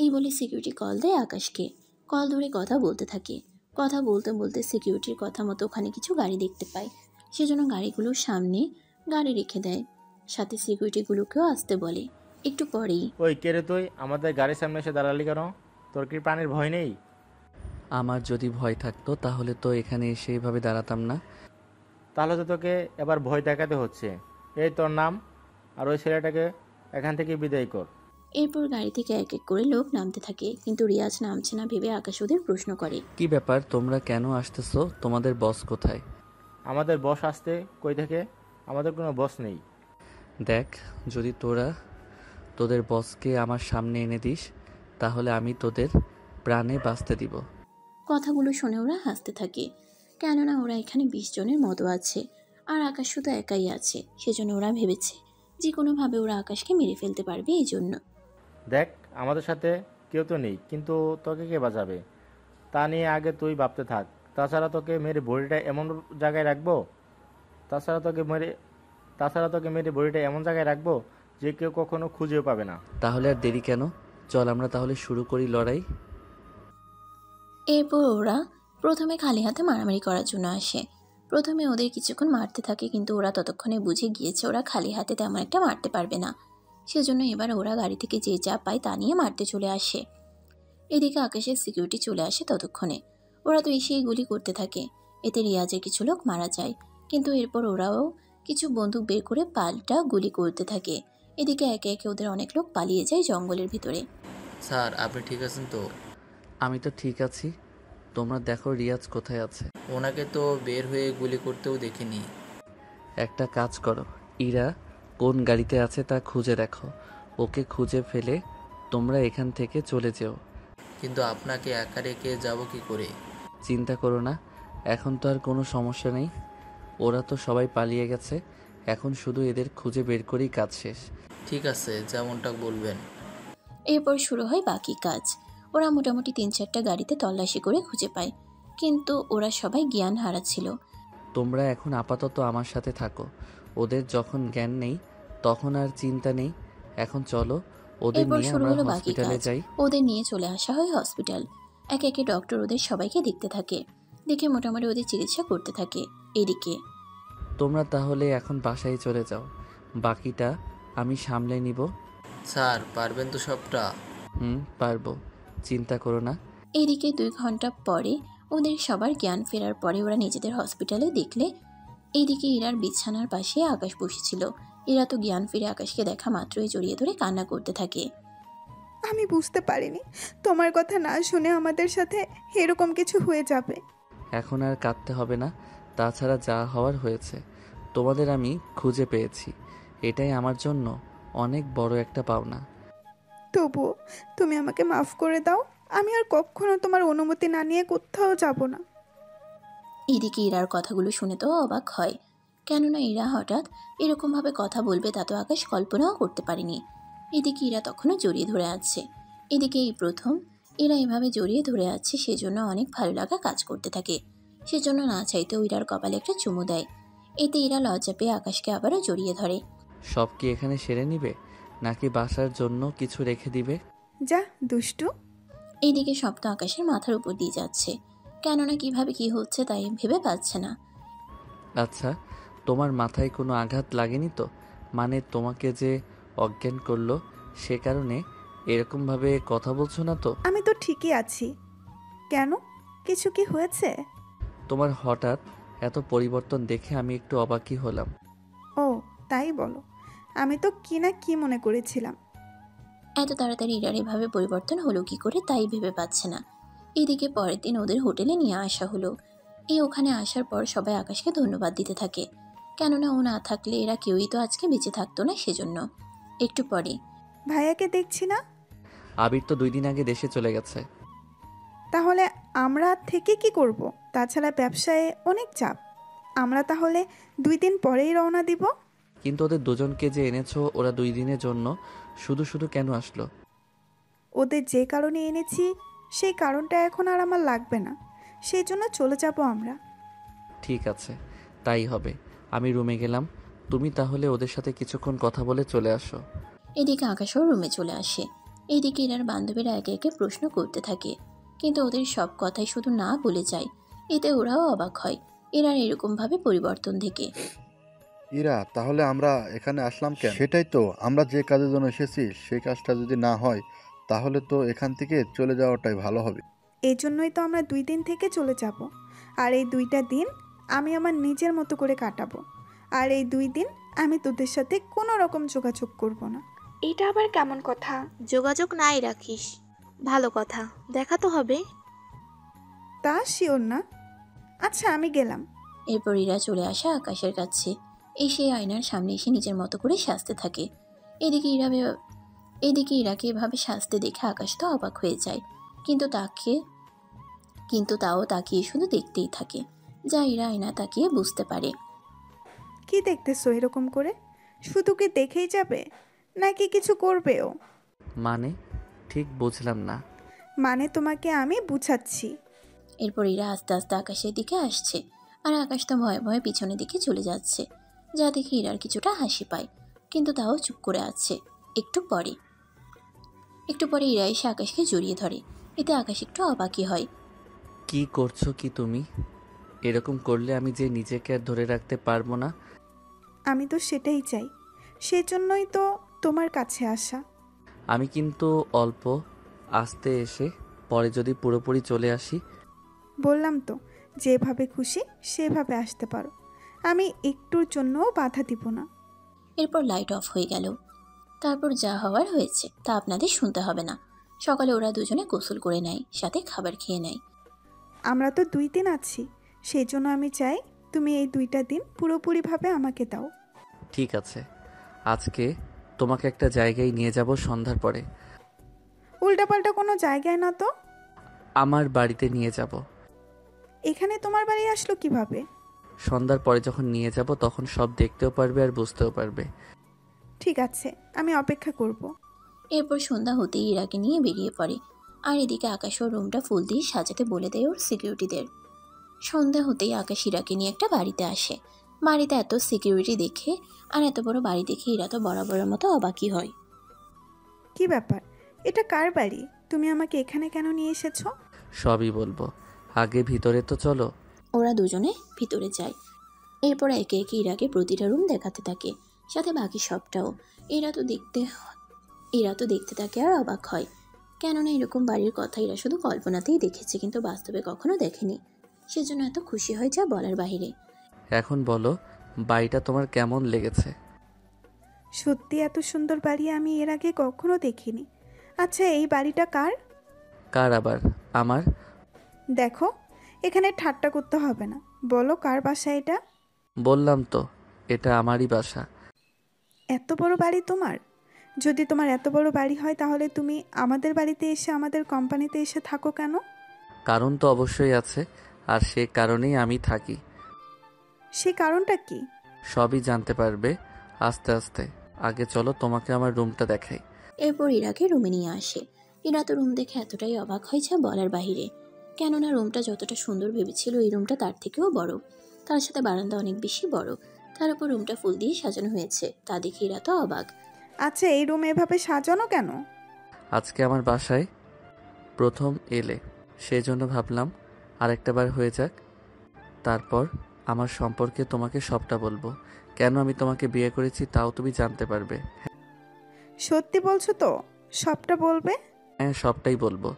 এই বলে সিকিউরিটি কল দেয় আকাশকে। কল ধরে কথা বলতে থাকে। কথা বলতে বলতে সিকিউরিটির কথা মতো ওখানে কিছু গাড়ি দেখতে পায়, সেজন্য গাড়িগুলোর সামনে গাড়ি রেখে দেয়, সাথে সিকিউরিটিগুলোকেও আসতে বলে। একটু পরেই, ওই কে রে তুই, আমাদের গাড়ির সামনে এসে দাঁড়ালি কেন? তোর কি প্রাণের ভয় নেই? আমার যদি ভয় থাকতো তাহলে তো এখানে এসে এইভাবে দাঁড়াতাম না। তাহলে তো তোকে এবার ভয় দেখাতে হচ্ছে। এই তোর নাম, আর ওই ছেলেটাকে এখান থেকে বিদায় কর। এরপর গাড়ি থেকে এক এক করে লোক নামতে থাকে, কিন্তু রিয়াজ নামছে না ভেবে আকাশ ওদের প্রশ্ন করে। কি ব্যাপার, তোমরা কেন আসতেছো? তোমাদের বস কোথায়? আমাদের বস আসতে কই থেকে? আমাদের কোনো বস নেই। দেখ, যদি তোদের বসকে আমার সামনে এনে দিস তাহলে আমি তোদের প্রাণে বাঁচতে দিব। কথাগুলো শুনে ওরা হাসতে থাকে, কেননা ওরা এখানে 20 জনের মতো আছে, আর আকাশ শুধু একাই আছে। সেজন্য ওরা ভেবেছে যে কোনোভাবে ওরা আকাশকে মেরে ফেলতে পারবে। এই জন্য দেখ, আমাদের সাথে কেউ তো নেই, কিন্তু তোকে কে বাঁচাবে তা নিয়ে আগে তুই ভাবতে থাক। তাছাড়া তোকে মেরে বডিটা এমন জায়গায় রাখবো তাছাড়া তোকে মেরে বডিটা এমন জায়গায় রাখবো যে কেউ কখনো খুঁজেও পাবে না। তাহলে আর দেরি কেন? চল আমরা তাহলে শুরু করি লড়াই। এরপর ওরা প্রথমে খালি হাতে মারামারি করার জন্য আসে। প্রথমে ওদের কিছুক্ষণ মারতে থাকে, কিন্তু ওরা ততক্ষণে বুঝে গিয়েছে ওরা খালি হাতে তেমন একটা মারতে পারবে না। সেজন্য এবার ওরা গাড়ি থেকে যে যা পায় তা নিয়ে মারতে চলে আসে। এদিকে আকাশের সিকিউরিটি চলে আসে ততক্ষণে। ওরা তো এসেই গুলি করতে থাকে। এতে রিয়াজের কিছু লোক মারা যায়, কিন্তু এরপর ওরাও কিছু বন্দুক বের করে পাল্টা গুলি করতে থাকে। এদিকে একে একে ওদের অনেক লোক পালিয়ে যায় জঙ্গলের ভিতরে। স্যার, আপনি ঠিক আছেন তো? আমি তো ঠিক আছি, তোমরা দেখো রিয়াজ কোথায় আছে। ওনাকে তো বের হয়ে গুলি করতেও দেখিনি। একটা কাজ করো, ইরা কোন গাড়িতে আছে তা খুঁজে দেখো। ওকে খুঁজে ফেলে তোমরা এখান থেকে চলে যেও। কিন্তু আপনাকে একা রেখে যাব কি করে? চিন্তা করো না, এখন তো আর কোনো সমস্যা নেই। ওরা তো সবাই পালিয়ে গেছে, এখন শুধু এদের খুঁজে বের করেই কাজ শেষ। ঠিক আছে, যেমনটা বলবেন। এরপর শুরু হয় বাকি কাজ। ওরা মোটামুটি 3-4টা গাড়িতে তল্লাশি করে খুঁজে পায়, কিন্তু ওরা সবাই জ্ঞান হারাচ্ছিল। তোমরা এখন আপাতত আমার সাথে থাকো। ওদের যখন জ্ঞান নেই তখন আর চিন্তা নেই। এখন চলো ওদের এরপর নিয়ে শুরু আমরা হলো বাকি হসপিটালে কাজ। যাই। ওদের নিয়ে চলে আসা হয় হসপিটাল। একে একে ডক্টর ওদের সবাইকে দেখতে থাকে, দেখে মোটামুটি ওদের চিকিৎসা করতে থাকে। এদিকে তোমরা তাহলে এখন বাসায় চলে যাও, বাকিটা আমি সামলে নিব। স্যার, পারবেন তো সবটা? পারবো, চিন্তা করো না। এদিকে 2 ঘন্টা পরে ওদের সবার জ্ঞান ফেরার পরে ওরা নিজেদের হসপিটালে দেখলে এইদিকে ইরার বিছানার পাশে আকাশ বসেছিল। ইরা তো জ্ঞান ফিরে আকাশকে দেখা মাত্রই জড়িয়ে ধরে কান্না করতে থাকে। আমি বুঝতে পারিনি তোমার কথা না শুনে আমাদের সাথে এরকম কিছু হয়ে যাবে। এখন আর কাঁদতে হবে না, তাছাড়া যা হওয়ার হয়েছে। তোমাদের আমি খুঁজে পেয়েছি, এটাই আমার জন্য অনেক বড় একটা পাওনা। তবুও তুমি আমাকে মাফ করে দাও। আমি আর কখনো তোমার অনুমতি না নিয়ে কোথাও যাব না। এদিকে ইরার কথাগুলো শুনে তো অবাক হয়, কেননা ইরা হঠাৎ এরকমভাবে কথা বলবে তা তো আকাশ কল্পনাও করতে পারেনি। এদিকে ইরা তখনও জড়িয়ে ধরে আছে। এদিকে এই প্রথম এরা এভাবে জড়িয়ে ধরে আছে, সেজন্য অনেক ভালো লাগা কাজ করতে থাকে। সেজন্য না চাইতেও ইরার কপালে একটা চুমু দেয়। এতে ইরা লজ্জা পেয়ে আকাশকে আবারও জড়িয়ে ধরে। সব কি এখানে সেরে নিবে, নাকি বাসার জন্য কিছু রেখে দিবে? যা দুষ্টু। এইদিকে সপ্ত আকাশের মাথার উপর দিয়ে যাচ্ছে, কেননা কিভাবে কি হচ্ছে তাই ভেবে পাচ্ছে না। আচ্ছা, তোমার মাথায় কোনো আঘাত লাগেনি তো? মানে তোমাকে যে অজ্ঞান করলো সে কারণে এরকমভাবে কথা বলছো না তো? আমি তো ঠিকই আছি। কেন, কিছু কি হয়েছে? তোমার হঠাৎ এত পরিবর্তন দেখে আমি একটু অবাকই হলাম। ও তাই বলো, আমি তো কি না কি মনে করেছিলাম। এত তাড়াতাড়ি ইরার এভাবে পরিবর্তন হলো কি করে তাই ভেবে পাচ্ছে না। এদিকে পরের দিন ওদের হোটেলে নিয়ে আসা হলো। ওখানে আসার পর সবাই আকাশকে ধন্যবাদ দিতে থাকে, কেননা ও না থাকলে এরা কেউই তো আজকে বেঁচে থাকতো না। সেজন্য একটু পরে, ভাইয়াকে দেখছি না। আবির তো 2 দিন আগে দেশে চলে গেছে। তাহলে আমরা থেকে কি করব? তাছাড়া ব্যবসায় অনেক চাপ। আমরা তাহলে 2 দিন পরেই রওনা দিব। কিন্তু ওদের দুজনকে যে এনেছো, ওরা 2 দিনের জন্য শুধু শুধু কেন আসলো? ওদের যে কারণে এনেছি সেই কারণটা এখন আর আমার লাগবে না, সেই জন্য চলে যাব আমরা। ঠিক আছে, তাই হবে। আমি রুমে গেলাম, তুমি তাহলে ওদের সাথে কিছুক্ষণ কথা বলে চলে আসো। এদিকে আকাশও রুমে চলে আসে। এদিকে ইরার বান্ধবীরা একে একে প্রশ্ন করতে থাকে, কিন্তু ওদের সব কথাই শুধু না বলে যায়। এতে ওরাও অবাক হয় এরার এরকমভাবে পরিবর্তন থেকে। ইরা, তাহলে আমরা এখানে আসলাম কেন? সেটাই তো, আমরা যে কাজের জন্য এসেছি সেই কাজটা যদি না হয় তাহলে তো এখান থেকে চলে যাওয়াটাই ভালো হবে। এই জন্যই তো আমরা 2 দিন থেকে চলে যাব। আর এই 2টা দিন আমি আমার নিজের মতো করে কাটাবো। আর এই 2 দিন আমি তোদের সাথে কোনো রকম যোগাযোগ করব না। এটা আবার কেমন কথা? যোগাযোগ নাই রাখিস, ভালো কথা, দেখা তো হবে। তা শিওর না। আচ্ছা, আমি গেলাম। এরপর ইরা চলে আসে আকাশের কাছে। এসে আয়নার সামনে এসে নিজের মতো করে সাজতে থাকে। এদিকে ইরাকে এভাবে সাজতে দেখে আকাশ তো অবাক হয়ে যায়, কিন্তু তাও তাকিয়ে শুধু দেখতেই থাকে, যা ইরা আয়না তাকিয়ে বুঝতে পারে। কি দেখতেছো এরকম করে? শুধু কি দেখেই যাবে নাকি কিছু করবেও? মানে ঠিক বুঝলাম না। মানে তোমাকে আমি বুঝাচ্ছি। এরপর ইরা আস্তে আস্তে আকাশের দিকে আসছে, আর আকাশ তো ভয়ে ভয়ে পিছনের দিকে চলে যাচ্ছে, যা দেখে ইরার কিছুটা হাসি পায়, কিন্তু তাও চুপ করে আছে। একটু পরে ইরা এসে আকাশকে জড়িয়ে ধরে। এতে আকাশ একটু অবাকই হয়। কি করছো কি তুমি? এরকম করলে আমি যে নিজেকে আর ধরে রাখতে পারবো না। আমি তো সেটাই চাই, সেজন্যই তো তোমার কাছে আসা। আমি কিন্তু অল্প আস্তে এসে পরে যদি পুরোপুরি চলে আসি। বললাম তো, যেভাবে খুশি সেভাবে আসতে পারো, আমি একটুর জন্যও বাধা দিব না। এরপর লাইট অফ হয়ে গেল। তারপর যা হওয়ার হয়েছে তা আপনাদের শুনতে হবে না। সকালে ওরা দুজনে গোসল করে নেয়, সাথে খাবার খেয়ে নেয়। আমরা তো 2 দিন আছি, সেই জন্য আমি চাই তুমি এই 2টা দিন পুরোপুরিভাবে আমাকে দাও। ঠিক আছে, আজকে তোমাকে একটা জায়গায় নিয়ে যাব সন্ধ্যার পরে। উল্টাপাল্টা কোনো জায়গায় না তো। আমার বাড়িতে নিয়ে যাব। এখানে তোমার বাড়ি আসলো কিভাবে? সন্ধ্যার পরে যখন নিয়ে যাব তখন সব দেখতেও পারবে আর বুঝতেও পারবে। ঠিক আছে, আমি অপেক্ষা করব। এরপর সন্ধ্যা হতেই ইরাকে নিয়ে বেরিয়ে পড়ে। আর এদিকে আকাশ ওর রুমটা ফুল দিয়ে সাজাতে বলে দেয় ওর সিকিউরিটিদের। সন্ধ্যা হতেই আকাশ ইরাকে নিয়ে একটা বাড়িতে আসে। বাড়িতে এত সিকিউরিটি দেখে আর এত বড় বাড়ি দেখে ইরা তো বরাবরের মতো অবাকই হয়। কি ব্যাপার, এটা কার বাড়ি? তুমি আমাকে এখানে কেন নিয়ে এসেছো? সবই বলবো, আগে ভিতরে তো চলো। ওরা দুজনে ভিতরে যায়। এরপর একে একে ইরাকে প্রতিটা রুম দেখাতে থাকে, সাথে বাকি সবটাও। এরা তো দেখতে থাকে আর অবাক হয়, কেননা এরকম বাড়ির কথা এরা শুধু কল্পনাতেই দেখেছে, কিন্তু বাস্তবে কখনো দেখেনি। সেজন্য এত খুশি হয় যা বলার বাহিরে। এখন বলো, বাড়িটা তোমার কেমন লেগেছে? সত্যি এত সুন্দর বাড়ি আমি এর আগে কখনো দেখিনি। আচ্ছা, এই বাড়িটা কার? কার আবার? আমার। দেখো, এখানে ঠাট্টা করতে হবে না, বলো কার বাসা এটা? বললাম তো, এটা আমারই বাসা। এত বড় বাড়ি তোমার? যদি তোমার এত বড় বাড়ি হয় তাহলে তুমি আমাদের বাড়িতে এসে আমাদের কোম্পানিতে এসে থাকো কেন? কারণ তো অবশ্যই আছে, আর সে কারণেই আমি থাকি। সে কারণটা কি? সবই জানতে পারবে আস্তে আস্তে। আগে চলো তোমাকে আমার রুমটা দেখাই। এরপর ইরাকে রুমে নিয়ে আসে। ইরা তো রুম দেখে এতটাই অবাক হয় যা বলার বাহিরে, কেননা রুমটা যতটা সুন্দর ভেবেছিল এই রুমটা তার থেকেও বড়। তার সাথে বারান্দা অনেক বেশি বড়। তার উপর রুমটা ফুল দিয়ে সাজানো হয়েছে, তা দেখে ইরা তো অবাক। আচ্ছা, এই রুম এভাবে সাজানো কেন? আজকে আমার বাসায় প্রথম এলে, সেই জন্য ভাবলাম আরেকটা বার হয়ে যাক, তারপর আমার সম্পর্কে তোমাকে সবটা বলবো। কেন আমি তোমাকে বিয়ে করেছি তাও তুমি জানতে পারবে। সত্যি বলছো তো? সবটা বলবে? হ্যাঁ, সবটাই বলবো।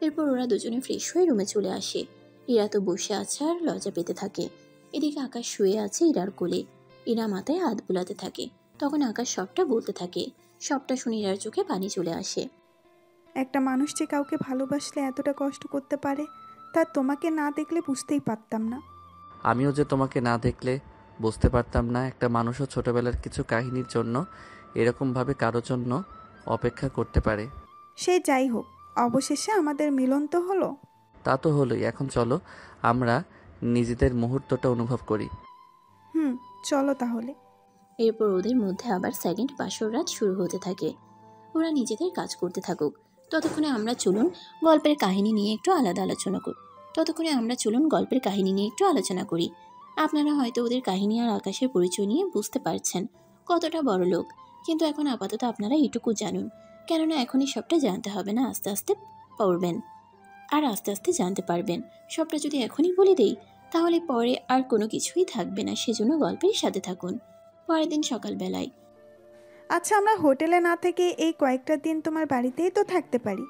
এরপর ওরা দুজনে ফ্রেশ হয়ে রুমে চলে আসে। ইরা তো বসে আছে আর লজ্জা পেতে থাকে। এদিকে আকাশ শুয়ে আছে ইরার কোলে। ইরা মাথায় হাত বুলাতে থাকে। তখন আকাশ সবটা বলতে থাকে। সবটা শুনে ইরার চোখে পানি চলে আসে। একটা মানুষ যে কাউকে ভালোবাসলে এতটা কষ্ট করতে পারে তা তোমাকে না দেখলে বুঝতেই পারতাম না। আমিও যে তোমাকে না দেখলে বুঝতে পারতাম না। একটা মানুষও ছোটবেলার কিছু কাহিনীর জন্য এরকমভাবে কারোর জন্য অপেক্ষা করতে পারে। সে যাই হোক, অবশেষে আমাদের মিলন তো হলো। তা তো হলোই, এখন চলো আমরা নিজেদের মুহূর্তটা অনুভব করি। চলো তাহলে। এরপর ওদের মধ্যে আবার সেকেন্ড বাসর রাত শুরু হতে থাকে। ওরা নিজেদের কাজ করতে থাকুক। ততক্ষণে আমরা চলুন গল্পের কাহিনী নিয়ে একটু আলোচনা করি। আপনারা হয়তো ওদের কাহিনী আর আকাশের পরিচয় নিয়ে বুঝতে পারছেন কতটা বড় লোক, কিন্তু এখন আপাতত আপনারা এইটুকু জানুন, কেননা এখনই সবটা জানতে হবে না, আস্তে আস্তে পড়বেন আর আস্তে আস্তে জানতে পারবেন। সবটা যদি এখনই বলে দেই তাহলে পরে আর কোনো কিছুই থাকবে না, সেজন্য গল্পের সাথে থাকুন। পরের দিন সকালবেলায়। আচ্ছা, আমরা হোটেলে না থেকে এই কয়েকটা দিন তোমার বাড়িতেই তো থাকতে পারি,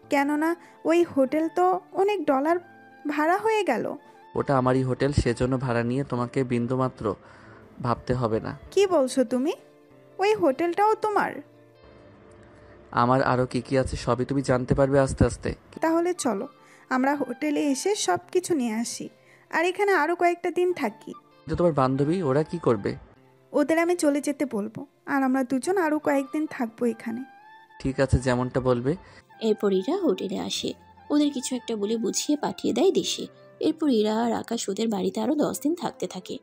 কেননা ওই হোটেল তো অনেক ডলার ভাড়া হয়ে গেল। ওটা আমারই হোটেল, সেজন্য ভাড়া নিয়ে তোমাকে বিন্দুমাত্র ভাবতে হবে না। কি বলছো তুমি? ওই হোটেলটাও তোমার? আমার আরও কি কি আছে সবই তুমি জানতে পারবে আস্তে আস্তে। তাহলে চলো আমরা হোটেলে এসে সব কিছু নিয়ে আসি, আর এখানে আরও কয়েকটা দিন থাকি। কিন্তু তোমার বান্ধবী ওরা কি করবে? ওদের আমি চলে যেতে বলবো, আর আমরা দুজন আরও কয়েকদিন থাকবো এখানে। ঠিক আছে, যেমনটা বলবে। এরপর ইরা হোটেলে আসে, ওদের কিছু একটা বলে বুঝিয়ে পাঠিয়ে দেয় দেশে। এরপর ইরা আর আকাশ ওদের বাড়িতে আরও 10 দিন থাকতে থাকে।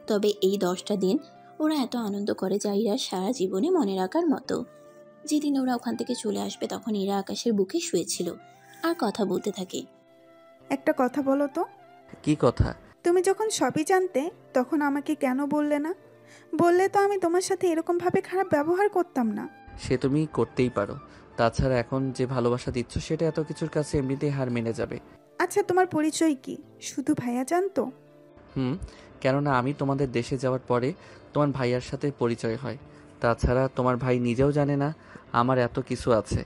তবে এই 10টা দিন ওরা এত আনন্দ করে যা ইরা সারা জীবনে মনে রাখার মতো। যেদিন ওরা ওখান থেকে চলে আসবে তখন ইরা আকাশের বুকে শুয়েছিল আর কথা বলতে থাকে। একটা কথা বলো তো। কি কথা? তুমি যখন সবই জানতে তখন আমাকে কেন বললে না? বললে তো আমি তোমার সাথে এরকমভাবে খারাপ ব্যবহার করতাম না। সে তুমি করতেই পারো, তাছাড়া এখন যে ভালোবাসা দিচ্ছ সেটা এত কিছুর কাছে এমনিতেই হার মেনে যাবে। আচ্ছা, তোমার পরিচয় কি শুধু ভাইয়া জানতো? কেননা আমি তোমাদের দেশে যাওয়ার পরে তোমার ভাইয়ার সাথে পরিচয় হয়। তাছাড়া তোমার ভাই নিজেও জানে না আমার এত কিছু আছে।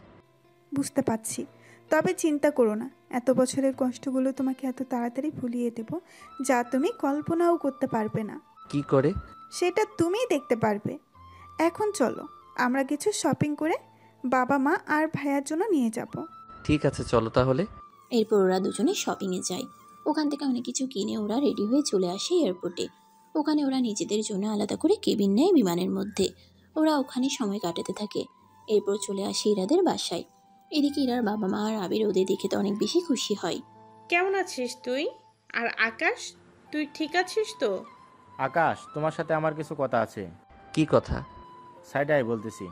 বুঝতে পারছি, তবে চিন্তা করো না, এত বছরের কষ্টগুলো তোমাকে এত তাড়াতাড়ি ভুলিয়ে দেব যা তুমি কল্পনাও করতে পারবে না। কি করে? সেটা তুমিই দেখতে পারবে। এখন চলো আমরা কিছু শপিং করে বাবা মা আর ভাইয়ার জন্য নিয়ে যাব। ঠিক আছে, চলো তাহলে। এরপর ওরা দুজনে শপিংয়ে যায়। ওখান থেকে অনেক কিছু কিনে ওরা রেডি হয়ে চলে আসে এয়ারপোর্টে। ওখানে ওরা নিজেদের জন্য আলাদা করে কেবিন নেয় বিমানের মধ্যে। ওরা ওখানে সময় কাটাতে থাকে। এরপর চলে আসে ইরাদের বাসায়। এদিকে ইরার বাবা মা আর আবির ওদের দেখে তো অনেক বেশি খুশি হয়। কেমন আছিস তুই? আর আকাশ, তুই ঠিক আছিস তো? আকাশ, তোমার সাথে আমার কিছু কথা আছে। কি কথা? সাইডে আয় বলতেছি।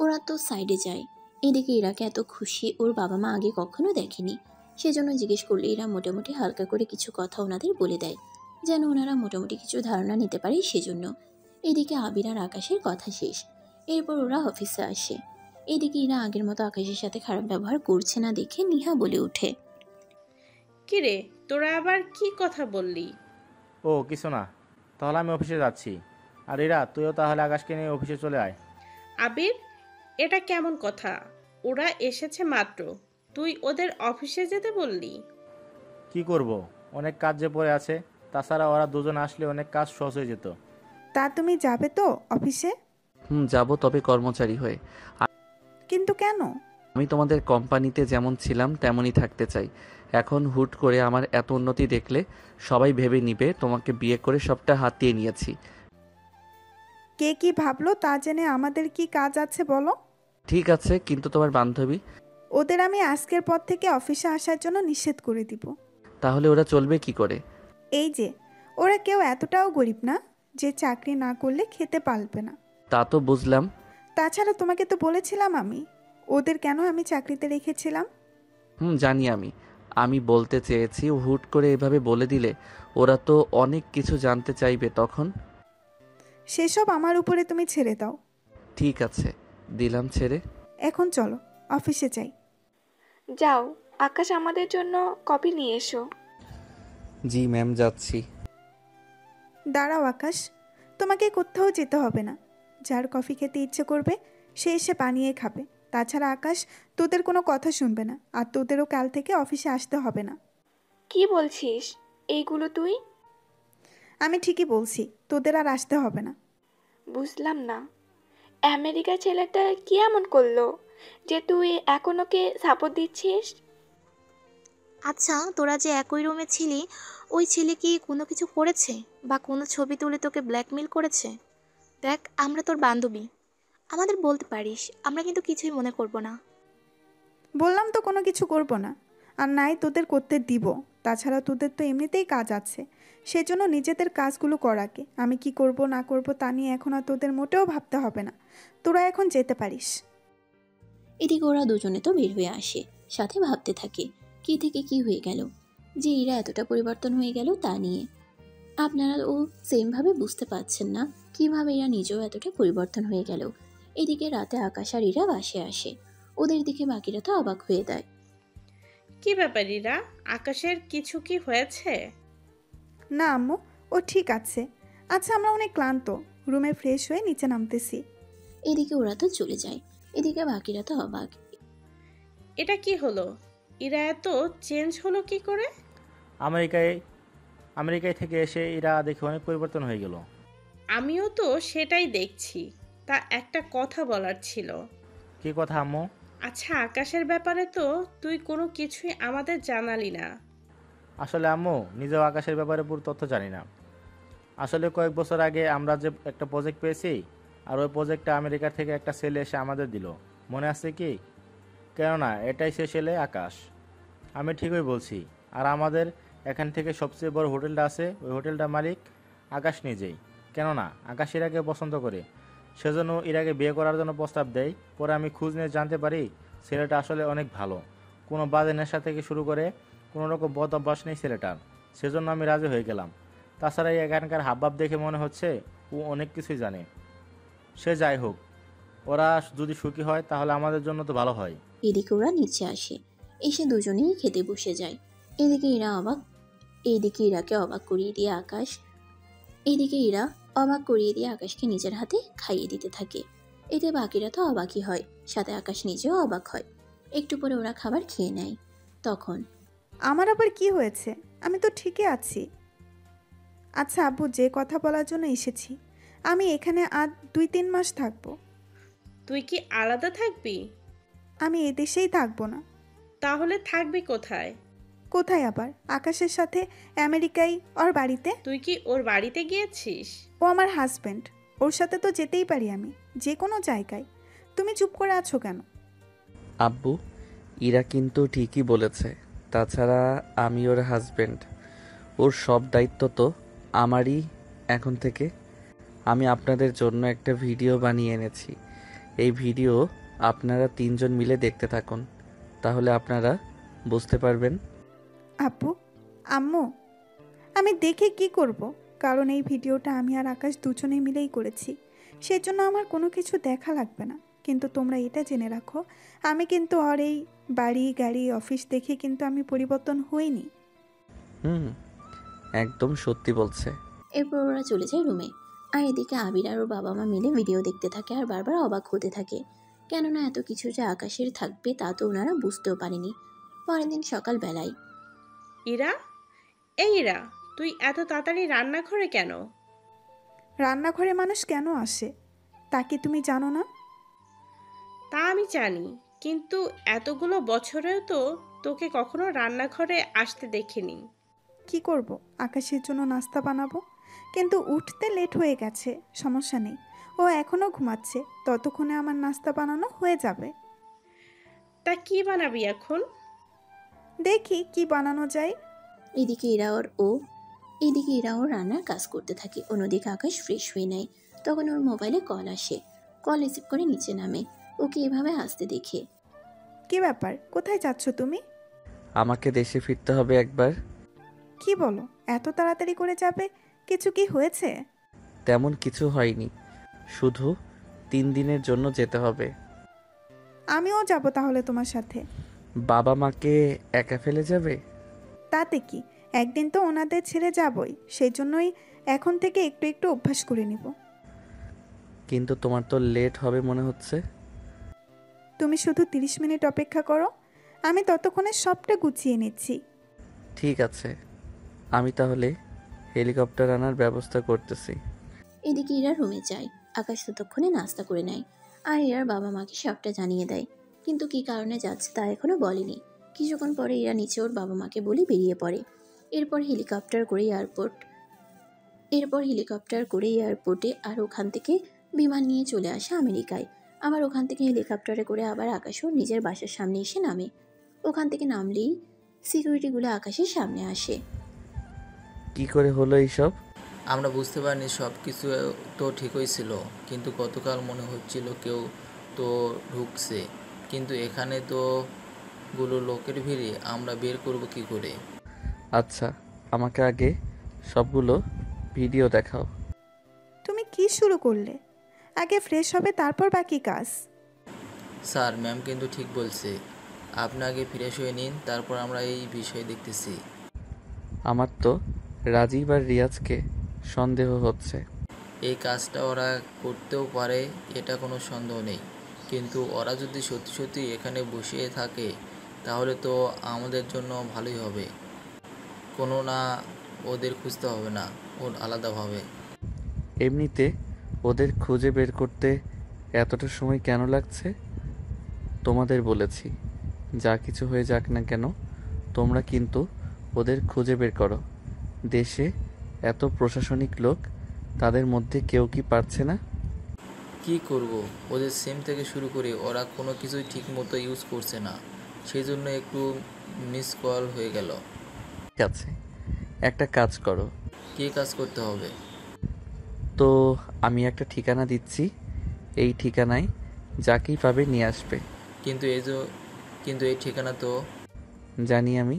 ওরা তো সাইডে যায়। এদিকে ইরাকে এত খুশি ওর বাবা মা আগে কখনো দেখেনি। সেজন্য জিজ্ঞেস করলে ইরা মোটামুটি হালকা করে কিছু কথা ওনাদের বলে দেয়, যেন ওনারা মোটামুটি কিছু ধারণা নিতে পারে সেজন্য। এদিকে আবির আর আকাশের কথা শেষ। এরপর ওরা অফিসে আসে। এদিকে ইরা আগের মতো আকাশের সাথে খারাপ ব্যবহার করছে না দেখে নিহা বলে ওঠে, কিরে, তোরা আবার কি কথা বললি? ও কিছু না, তাহলে আমি অফিসে যাচ্ছি। আর ইরা, তুইও তাহলে আকাশকে নিয়ে অফিসে চলে আয়। আবির, এটা কেমন কথা? ওরা এসেছে মাত্র, তুই ওদের অফিসে যেতে বললি? কি করব, অনেক কাজ যে পড়ে আছে। তাছাড়া ওরা দুজন আসলে অনেক কাজ সহজ হয়ে যেত। তা তুমি যাবে তো অফিসে? যাব, তবে কর্মচারী হয়ে। কিন্তু কেন? আমি তোমাদের কোম্পানিতে যেমন ছিলাম তেমনই থাকতে চাই। এখন হুট করে আমার এত উন্নতি দেখলে সবাই ভেবে নিবে তোমাকে বিয়ে করে সবটা হাতিয়ে নিয়েছি। কে কি ভাবলো তা জেনে আমাদের কি কাজ আছে বলো? ঠিক আছে, কিন্তু তোমার বান্ধবী? ওদের আমি আজকের পর থেকে অফিসে আসার জন্য নিষেধ করে দিব। তাহলে ওরা চলবে কি করে? এই যে, ওরা কেউ এতটাও গরিব না যে চাকরি না করলে খেতে পারবে না। তা তো বুঝলাম। তাছাড়া তোমাকে তো বলেছিলাম আমি ওদের কেন আমি চাকরিতে রেখেছিলাম। জানি। আমি বলতে চেয়েছি হুট করে এভাবে বলে দিলে ওরা তো অনেক কিছু জানতে চাইবে তখন। সেসব আমার উপরে তুমি ছেড়ে দাও। ঠিক আছে, দিলাম ছেড়ে। এখন চলো অফিসে যাই। যাও, আকাশ আমাদের জন্য কফি নিয়ে এসো। জি ম্যাম, যাচ্ছি। দাঁড়াও আকাশ, তোমাকে কোথাও যেতে হবে না। যার কফি খেতে ইচ্ছে করবে সে এসে বানিয়ে খাবে। তাছাড়া আকাশ, তোদের কোনো কথা শুনবে না, আর তোদেরও কাল থেকে অফিসে আসতে হবে না। কি বলছিস এইগুলো তুই? আমি ঠিকই বলছি, তোদের আর আসতে হবে না। বুঝলাম না, আমেরিকা ছেলেটা কি এমন করলো যে তুই এখন ওকে সাপোর্ট দিচ্ছিস? আচ্ছা, তোরা যে একই রুমে ছিলি, ওই ছেলে কি কোনো কিছু করেছে বা কোনো ছবি তুলে তোকে ব্ল্যাকমেল করেছে? দেখ, আমরা তোর বান্ধবী, আমাদের বলতে পারিস, আমরা কিন্তু কিছুই মনে করব না। বললাম তো কোনো কিছু করব না, আর নাই তোদের করতে দিব। তাছাড়া তোদের তো এমনিতেই কাজ আছে, সেজন্য নিজেদের কাজগুলো করাকে আমি কি করব না করব তা নিয়ে এখন আর তোদের মোটেও ভাবতে হবে না। তোরা এখন যেতে পারিস। এদিকে ওরা দুজনে তো বের হয়ে আসে, সাথে ভাবতে থাকে কি থেকে কি হয়ে গেল, যে এরা এতটা পরিবর্তন হয়ে গেল তা নিয়ে। আপনারা ও সেমভাবে বুঝতে পারছেন না কিভাবে এরা নিজেও এতটা পরিবর্তন হয়ে গেল। এদিকে রাতে আকাশ আর এরা বাসে আসে, ওদের দিকে বাকিরা তো অবাক হয়ে দেয়। কি ব্যাপার ইরা, আকাশের কিছু কি হয়েছে? না আম্মু, ও ঠিক আছে। আচ্ছা, আমরা অনেক ক্লান্ত, রুমে ফ্রেশ হয়ে নিচে নামতেছি। এদিকে ওরা তো চলে যায়, এদিকে বাকিরা তো অবাক। এটা কি হলো? ইরা এত চেঞ্জ হলো কি করে? আমেরিকায় থেকে এসে এরা দেখে অনেক পরিবর্তন হয়ে গেল। আমিও তো সেটাই দেখছি। তা একটা কথা বলার ছিল। কি কথা আম্মু? আচ্ছা, আকাশের ব্যাপারে তো তুই কোনো কিছুই আমাদের জানালি না। আসলে আম্মু, নিজেও আকাশের ব্যাপারে পুরো তথ্য জানি না। আসলে কয়েক বছর আগে আমরা যে একটা প্রজেক্ট পেয়েছি, আর ওই প্রজেক্টটা আমেরিকা থেকে একটা ছেলে এসে আমাদের দিল, মনে আছে কি? কেননা এটাই সে ছেলে আকাশ। আমি ঠিকই বলছি। আর আমাদের এখান থেকে সবচেয়ে বড় হোটেলটা আছে, ওই হোটেলটার মালিক আকাশ নিজেই। কেননা আকাশ ইরাকে পছন্দ করে, সেজন্য ইরাকে বিয়ে করার জন্য প্রস্তাব দেয়। পরে আমি খোঁজ নিয়ে জানতে পারি ছেলেটা আসলে অনেক ভালো, কোনো বাজে নেশা থেকে শুরু করে কোনো রকম বদ অভ্যাস নেই ছেলেটার। সেজন্য আমি রাজি হয়ে গেলাম। তাছাড়া এই এখানকার হাবভাব দেখে মনে হচ্ছে ও অনেক কিছুই জানে। সে যাই হোক, ওরা যদি সুখী হয় তাহলে আমাদের জন্য তো ভালো হয়। এদিকে ওরা নিচে আসে, এসে দুজনেই খেতে বসে যায়। এদিকে ইরা অবাক, এইদিকে ইরাকে অবাক করিয়ে দিয়ে আকাশ এদিকে ইরা অবাক করিয়ে দিয়ে আকাশকে নিজের হাতে খাইয়ে দিতে থাকে। এতে বাকিরা তো অবাকই হয়, সাথে আকাশ নিজেও অবাক হয়। একটু পরে ওরা খাবার খেয়ে নেয়। তখন আমার আবার কি হয়েছে? আমি তো ঠিকই আছি। আচ্ছা আব্বু, যে কথা বলার জন্য এসেছি, আমি এখানে আর 2-3 মাস থাকবো। তুই কি আলাদা থাকবি? আমি এদেশেই থাকবো না। তাহলে থাকবি কোথায়? কোথায় আবার? আকাশের সাথে আমেরিকায়, ওর বাড়িতে। তুই কি ওর বাড়িতে গিয়েছিস? ও আমার হাজব্যান্ড, ওর সাথে তো যেতেই পারি আমি, যে কোনো জায়গায়। তুমি চুপ করে আছো কেন? আব্বু, ইরা কিন্তু ঠিকই বলেছে। তাছাড়া আমি ওর হাজবেন্ড, ওর সব দায়িত্ব তো আমারই এখন থেকে। আমি আপনাদের জন্য একটা ভিডিও বানিয়ে এনেছি। এই ভিডিও আপনারা 3জন মিলে দেখতে থাকুন, তাহলে আপনারা বুঝতে পারবেন। আব্বু, আম্মু, আমি দেখে কি করব? কারণ এই ভিডিওটা আমি আর আকাশ দুজনে মিলেই করেছি, সেজন্য আমার কোনো কিছু দেখা লাগবে না। কিন্তু তোমরা এটা জেনে রাখো, আমি কিন্তু আর এই বাড়ি গাড়ি অফিস দেখে কিন্তু আমি পরিবর্তন হইনি। একদম সত্যি বলছে। এরপর ওরা চলে যায় রুমে। আর এদিকে আবির আর ওর বাবা মা মিলে ভিডিও দেখতে থাকে আর বারবার অবাক হতে থাকে। কেননা এত কিছু যে আকাশের থাকবে তা তো ওনারা বুঝতেও পারেনি। পরের দিন সকালবেলায় ইরা, এই ইরা, তুই এত তাড়াতাড়ি রান্নাঘরে কেন? রান্নাঘরে মানুষ কেন আসে তা কি তুমি জানো না? তা আমি জানি, কিন্তু এতগুলো বছরেও তো তোকে কখনো রান্নাঘরে আসতে দেখিনি। কি করব, আকাশের জন্য নাস্তা বানাবো, কিন্তু উঠতে লেট হয়ে গেছে। সমস্যা নেই, ও এখনও ঘুমাচ্ছে, ততক্ষণে আমার নাস্তা বানানো হয়ে যাবে। তা কি বানাবি এখন? দেখি কি বানানো যায়। এদিকে এরা ওর রান্নার কাজ করতে থাকে। অন্যদিকে আকাশ ফ্রেশ হয়ে নেয়। তখন ওর মোবাইলে কল আসে, কল রিসিভ করে নিচে নামে। ওকে এভাবে আসতে দেখে কি ব্যাপার, কোথায় যাচ্ছ তুমি? আমাকে দেশে ফিরতে হবে একবার। কি বলো, এত তাড়াতাড়ি করে যাবে? কিছু কি হয়েছে? তেমন কিছু হয়নি, শুধু 3 দিনের জন্য যেতে হবে। আমিও যাব তাহলে তোমার সাথে। বাবা মাকে একা ফেলে যাবে? তাতে কি, একদিন তো ওনাদের ছেড়ে যাবই, সেই জন্যই এখন থেকে একটু একটু অভ্যাস করে নিব। কিন্তু তোমার তো লেট হবে মনে হচ্ছে। তুমি শুধু 30 মিনিট অপেক্ষা করো, আমি ততক্ষণে সবটা গুছিয়ে নিচ্ছি। ঠিক আছে, আমি তাহলে হেলিকপ্টার আনার ব্যবস্থা করতেছি। এদিকে এরা রুমে যায়। আকাশ ততক্ষণে নাস্তা করে নেয় আর এরার বাবা মাকে সবটা জানিয়ে দেয়। কিন্তু কি কারণে যাচ্ছে তা এখনো বলেনি। কিছুক্ষণ পরে এরা নিচে ওর বাবা মাকে বলে বেরিয়ে পড়ে। এরপর হেলিকপ্টার করে এয়ারপোর্টে আর ওখান থেকে বিমান নিয়ে চলে আসে আমেরিকায়। আবার ওখান থেকে হেলিকপ্টারে করে আবার আকাশও নিজের বাসার সামনে এসে নামে। ওখান থেকে নামলেই সিকিউরিটিগুলো আকাশের সামনে আসে। কি করে হলো এইসব? আমরা বুঝতে পারিনি, সব কিছু তো ঠিকই ছিল, কিন্তু গতকাল মনে হচ্ছিল কেউ তো ঢুকছে, কিন্তু এখানে তো গুলো লোকের ভিড়ে আমরা বের করব কি করে? আচ্ছা, আমাকে আগে সবগুলো ভিডিও দেখাও। তুমি কি শুরু করলে? আগে ফ্রেশ হবে, তারপর বাকি কাজ। স্যার, ম্যাম কিন্তু ঠিক বলছে, আপনি আগে ফ্রেশ হয়ে নিন, তারপর আমরা এই বিষয় দেখতেছি। আমার তো রাজীব আর রিয়াজকে সন্দেহ হচ্ছে। এই কাজটা ওরা করতেও পারে, এটা কোনো সন্দেহ নেই, কিন্তু ওরা যদি সত্যি সত্যি এখানে বসে থাকে তাহলে তো আমাদের জন্য ভালোই হবে। কোনো না, ওদের খুঁজতে হবে না, ওর আলাদাভাবে। এমনিতে ওদের খুঁজে বের করতে এতটা সময় কেন লাগছে? তোমাদের বলেছি, যা কিছু হয়ে যাক না কেন তোমরা কিন্তু ওদের খুঁজে বের করো। দেশে এত প্রশাসনিক লোক, তাদের মধ্যে কেউ কি পারছে না? কি করব, ওদের সিম থেকে শুরু করে ওরা কোনো কিছুই ঠিক মতো ইউজ করছে না, সেই জন্য একটু মিস কল হয়ে গেল। ঠিক আছে, একটা কাজ করো। কী কাজ করতে হবে? তো আমি একটা ঠিকানা দিচ্ছি, এই ঠিকানায় যাকেই পাবে নিয়ে আসবে। কিন্তু এই ঠিকানা তো। জানি আমি,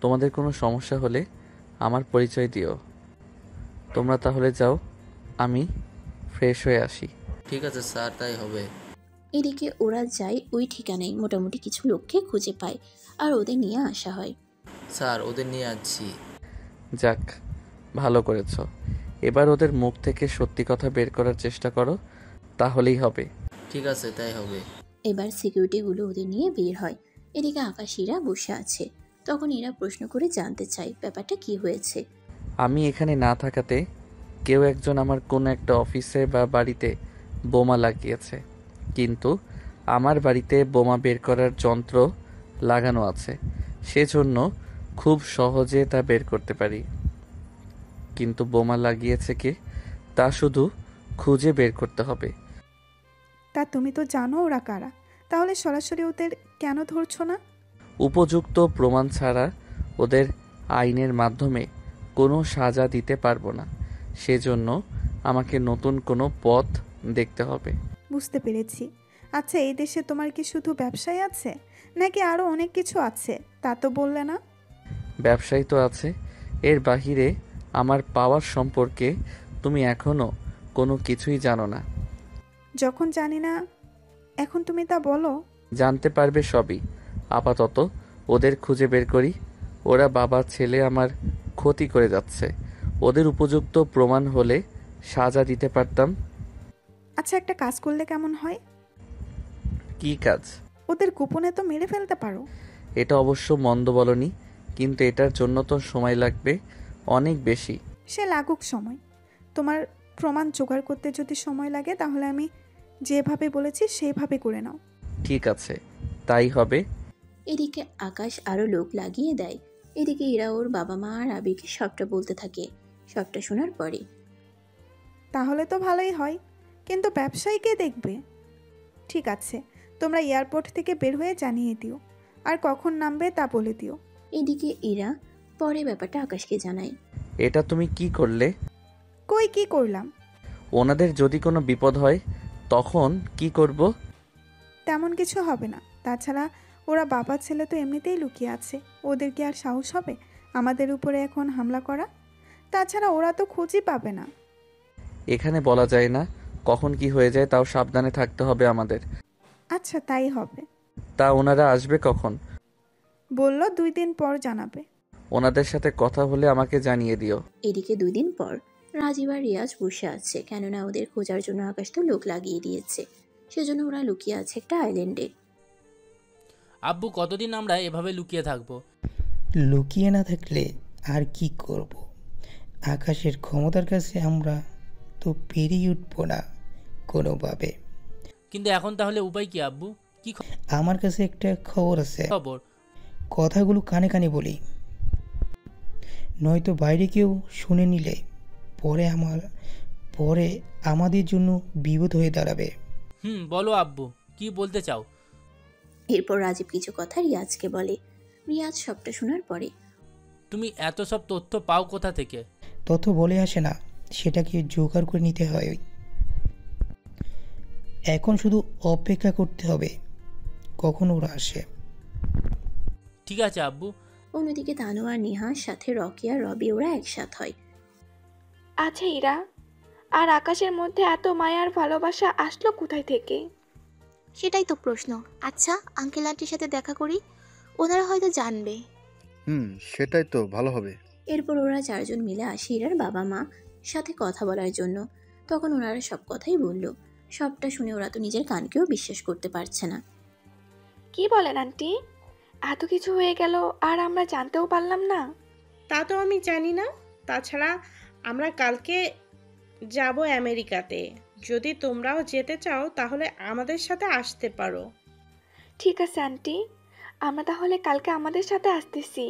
তোমাদের কোনো সমস্যা হলে আমার পরিচয় দিও। তোমরা তাহলে যাও, আমি ফ্রেশ হয়ে আসি। ঠিক আছে স্যার, তাই হবে। এদিকে ওরা যায় ওই ঠিকানায়, মোটামুটি কিছু লোককে খুঁজে পায় আর ওদের নিয়ে আসা হয়। স্যার, ওদের নিয়ে আসছি। যাক, ভালো করেছো। এবার ওদের মুখ থেকে সত্যি কথা বের করার চেষ্টা করো, তাহলেই হবে। ঠিক আছে, তাই হবে। এবার সিকিউরিটিগুলো ওদের নিয়ে বের হয়। এদিকে আকাশ ইরা বসে আছে। তখন এরা প্রশ্ন করে জানতে চায় ব্যাপারটা কি হয়েছে। আমি এখানে না থাকাতে কেউ একজন আমার কোনো একটা অফিসে বা বাড়িতে বোমা লাগিয়েছে, কিন্তু আমার বাড়িতে বোমা বের করার যন্ত্র লাগানো আছে, সেজন্য খুব সহজে তা বের করতে পারি। কিন্তু বোমা লাগিয়েছে কে, তা শুধু খুঁজে বের করতে হবে। তা তুমি তো জানো ওরা কারা, তাহলে সরাসরি ওদের কেন ধরছো না? উপযুক্ত প্রমাণ ছাড়া ওদের আইনের মাধ্যমে কোনো সাজা দিতে পারবো না, সেজন্য আমাকে নতুন কোনো পথ দেখতে হবে। বুঝতে পেরেছি। আচ্ছা, এই দেশে তোমার কি শুধু ব্যবসায় আছে, নাকি আরও অনেক কিছু আছে? তা তো বললে না। ব্যবসায়ী তো আছে, এর বাহিরে আমার পাওয়ার সম্পর্কে তুমি এখনো কোনো কিছুই জানো না। যখন জানি না, এখন তুমি তা বলো। জানতে পারবে সবই। আপাতত ওদের খুঁজে বের করি। ওরা বাবা ছেলে আমার ক্ষতি করে যাচ্ছে, ওদের উপযুক্ত প্রমাণ হলে সাজা দিতে পারতাম। আচ্ছা, একটা কাজ করলে কেমন হয়? কি কাজ? ওদের গোপনে তো মেরে ফেলতে পারো। এটা অবশ্য মন্দ বলনি, কিন্তু এটার জন্য তো সময় লাগবে অনেক বেশি। সে লাগুক সময়, তোমার প্রমাণ জোগাড় করতে যদি সময় লাগে তাহলে আমি যেভাবে বলেছি সেইভাবে করে নাও। ঠিক আছে, তাই হবে। এদিকে আকাশ আরো লোক লাগিয়ে দেয়। এদিকে এরা ওর বাবা মা আর আবিরকে সবটা বলতে থাকে। সবটা শোনার পরে তাহলে তো ভালোই হয়, কিন্তু ব্যবসায়ী কে দেখবে? ঠিক আছে, তোমরা এয়ারপোর্ট থেকে বের হয়ে জানিয়ে দিও, আর কখন নামবে তা বলে দিও। এদিকে এরা পরে ব্যাপারটা আকাশকে জানায়। এটা তুমি কি করলে? কই কি করলাম? ওনাদের যদি কোনো বিপদ হয় তখন কি করব? তেমন কিছু হবে না। তাছাড়া ওরা বাবা ছেলে তো এমনিতেই লুকিয়ে আছে, ওদের কি আর সাহস হবে আমাদের উপরে এখন হামলা করা? তাছাড়া ওরা তো খোঁজই পাবে না। এখানে বলা যায় না কখন কি হয়ে যায়, তাও সাবধানে থাকতে হবে আমাদের। আচ্ছা, তাই হবে। তা ওনারা আসবে কখন? বলল 2 দিন পর জানাবে। ওনাদের সাথে কথা হলে আমাকে জানিয়ে দিও। এদিকে 2 দিন পর রাজীব আর রিয়াজ বসে আছে, কেননা ওদের খোঁজার জন্য আকাশ তো লোক লাগিয়ে দিয়েছে। সেজন্য ওরা লুকিয়ে আছে একটা আইল্যান্ডে। আব্বু, কতদিন আমরা এভাবে লুকিয়ে থাকবো? লুকিয়ে না থাকলে আর কি করব? আকাশের ক্ষমতার কাছে আমরা তো পেরিয়ে উঠবো না কোনোভাবে। কিন্তু এখন তাহলে উপায় কি আব্বু? কি আমার কাছে একটা খবর আছে, খবর? কথাগুলো কানে কানে বলি, নয়তো বাইরে কেউ শুনে নিলে পরে আমাদের জন্য বিপদ হয়ে দাঁড়াবে। বলো আব্বু, কি বলতে চাও? এরপর রাজীব কিছু কথা রিয়াজকে বলে। রিয়াজ সবটা শোনার পরে, তুমি এত সব তথ্য পাও কোথা থেকে? তথ্য বলে আসে না, সেটাকে জোগাড় করে নিতে হয়। এখন শুধু অপেক্ষা করতে হবে কখন ওরা আসে। ঠিক আছে আব্বু। অন্যদিকে তানু আর নেহার সাথে রকি আর রবি ওরা একসাথ হয়। আচ্ছা ইরা, আর আকাশের মধ্যে এত মায়া আর ভালোবাসা আসলো কোথায় থেকে? সেটাই তো প্রশ্ন। আচ্ছা, আঙ্কেল আন্টির সাথে দেখা করি, ওনারা হয়তো জানবে। সেটাই তো ভালো হবে। এরপর ওরা চারজন মিলে আসে ইরার বাবা মা সাথে কথা বলার জন্য। তখন ওনারা সব কথাই বলল। সবটা শুনে ওরা তো নিজের কানকেও বিশ্বাস করতে পারছে না। কি বলেন আন্টি? এত কিছু হয়ে গেল আর আমরা জানতেও পারলাম না? তা তো আমি জানি না। তাছাড়া আমরা কালকে যাব আমেরিকাতে। যদি তোমরাও যেতে চাও তাহলে আমাদের সাথে আসতে পারো। ঠিক আছে আন্টি, আমরা তাহলে কালকে আমাদের সাথে আসতেছি।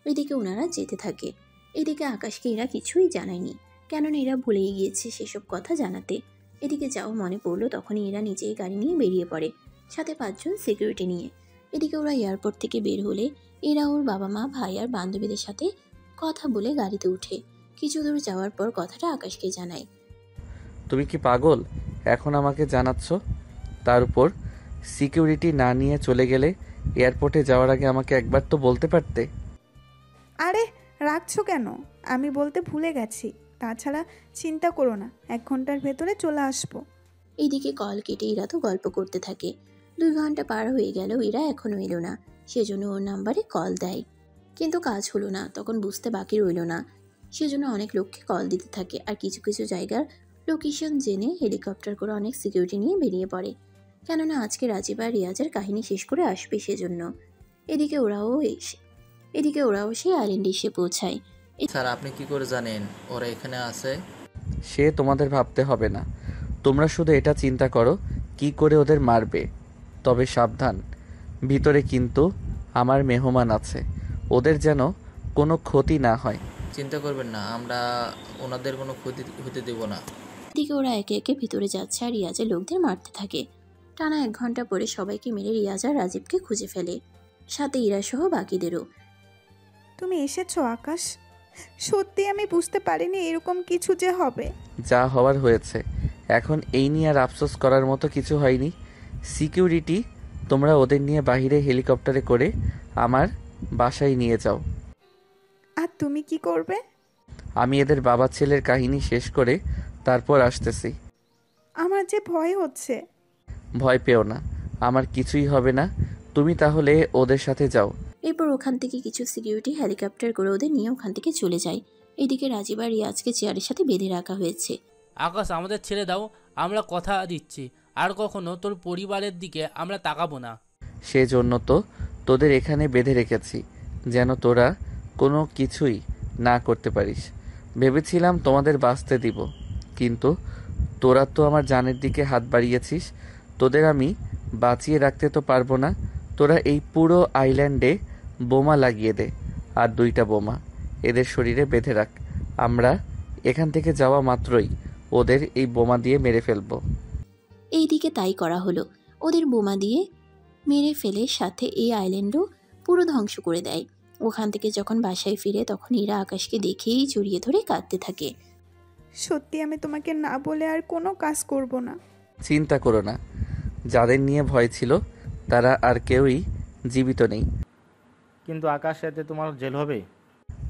এদিকে ওনারা যেতে থাকে। এদিকে আকাশকে এরা কিছুই জানায়নি, কেননা এরা ভুলেই গিয়েছে সেসব কথা জানাতে। এদিকে যাও মনে পড়লো তখনই এরা নিজেই গাড়ি নিয়ে বেরিয়ে পড়ে, সাথে 5 জন সিকিউরিটি নিয়ে। এদিকে ওরা এয়ারপোর্ট থেকে বের হলে এরা ওর বাবা মা ভাই আর বান্ধবীদের সাথে কথা বলে গাড়িতে উঠে কিছু দূর যাওয়ার পর কথাটা আকাশকে জানায়। তুমি কি পাগল এখন আমাকে জানাচ্ছ? তার উপর সিকিউরিটি না নিয়ে চলে গেলে এয়ারপোর্টে যাওয়ার আগে আমাকে একবার তো বলতে পারতে। আরে রাখছো কেন? আমি বলতে ভুলে গেছি। তাছাড়া চিন্তা করো না, 1 ঘন্টার ভেতরে চলে আসবো। এইদিকে কল কেটে এরা তো গল্প করতে থাকে। 2 ঘন্টা পার হয়ে গেল, এরা এখনো এলো না। সেজন্য ওর নাম্বারে কল দেয়, কিন্তু কাজ হলো না। তখন বুঝতে বাকি রইল না, সেজন্য অনেক লোককে কল দিতে থাকে। আর কিছু কিছু জায়গার লোকেশন জেনে হেলিকপ্টার করে অনেক সিকিউরিটি নিয়ে বেরিয়ে পড়ে, কেননা আজকে রাজীব আর রিয়াজের কাহিনী শেষ করে আসবে সেজন্য। এদিকে ওরাও সেই আইল্যান্ডে এসে পৌঁছায়। স্যার, আপনি কি করে জানেন ওরা এখানে আছে? সে তোমাদের ভাবতে হবে না। তোমরা শুধু এটা চিন্তা করো কি করে ওদের মারবে। তবে সাবধান, ভিতরে কিন্তু আমার মেহমান আছে, ওদের যেন কোনো ক্ষতি না হয়। চিন্তা করবেন না, আমরা ওনাদের কোনো ক্ষতি হতে দেব না। এদিকে ওরা একে একে ভিতরে যাচ্ছে আর রিয়াজের লোকদের মারতে থাকে। টানা 1 ঘন্টা পরে সবাইকে মেরে রিয়াজ আর রাজীবকে খুঁজে ফেলে, সাথে ইরা সহ বাকিদেরও। তুমি এসেছো আকাশ? সত্যি আমি বুঝতে পারিনি এরকম কিছু যে হবে। যা হওয়ার হয়েছে, এখন এই নিয়ে আর আফসোস করার মতো কিছু হয়নি। সিকিউরিটি তোমরা ওদের নিয়ে বাইরে হেলিকপ্টারে করে আমার বাসায় নিয়ে যাও। আর তুমি কি করবে? আমি এদের বাবা ছেলের কাহিনী শেষ করে তারপর আসতেছি। আমার যে ভয় হচ্ছে। ভয় পেও না, আমার কিছুই হবে না। তুমি তাহলে ওদের সাথে যাও। এরপর ওখান থেকে কিছু সিকিউরিটি হেলিকপ্টার করে ওদের নিয়ে ওখান থেকে চলে যায়। এদিকে রাজীব আর রিয়াজকে চেয়ারের সাথে বেঁধে রাখা হয়েছে। আকাশ, আমাদের ছেড়ে দাও, আমরা কথা দিচ্ছি আর কখনো তোর পরিবারের দিকে আমরা তাকাবো না। সেজন্য তো তোদের এখানে বেঁধে রেখেছি, যেন তোরা কোনো কিছুই না করতে পারিস। ভেবেছিলাম তোমাদের বাঁচতে দিব, কিন্তু তোরা তো আমার জানের দিকে হাত বাড়িয়েছিস। তোদের আমি বাঁচিয়ে রাখতে তো পারবো না। তোরা এই পুরো আইল্যান্ডে বোমা লাগিয়ে দে, আর 2টা বোমা এদের শরীরে বেঁধে রাখ। আমরা এখান থেকে যাওয়া মাত্রই ওদের এই বোমা দিয়ে মেরে ফেলবো। এইদিকে তাই করা হলো, ওদের বোমা দিয়ে মেরে ফেলে, সাথে এই আইল্যান্ডও পুরো ধ্বংস করে দেয়। ওখান থেকে যখন বাসায় ফিরে তখন ইরা আকাশকে দেখেই জড়িয়ে ধরে কাঁদতে থাকে। সত্যি আমি তোমাকে না বলে আর কোনো কাজ করব না। চিন্তা করো না, যাদের নিয়ে ভয় ছিল তারা আর কেউই জীবিত নেই। কিন্তু আকাশ, এতে তোমার জেল হবে।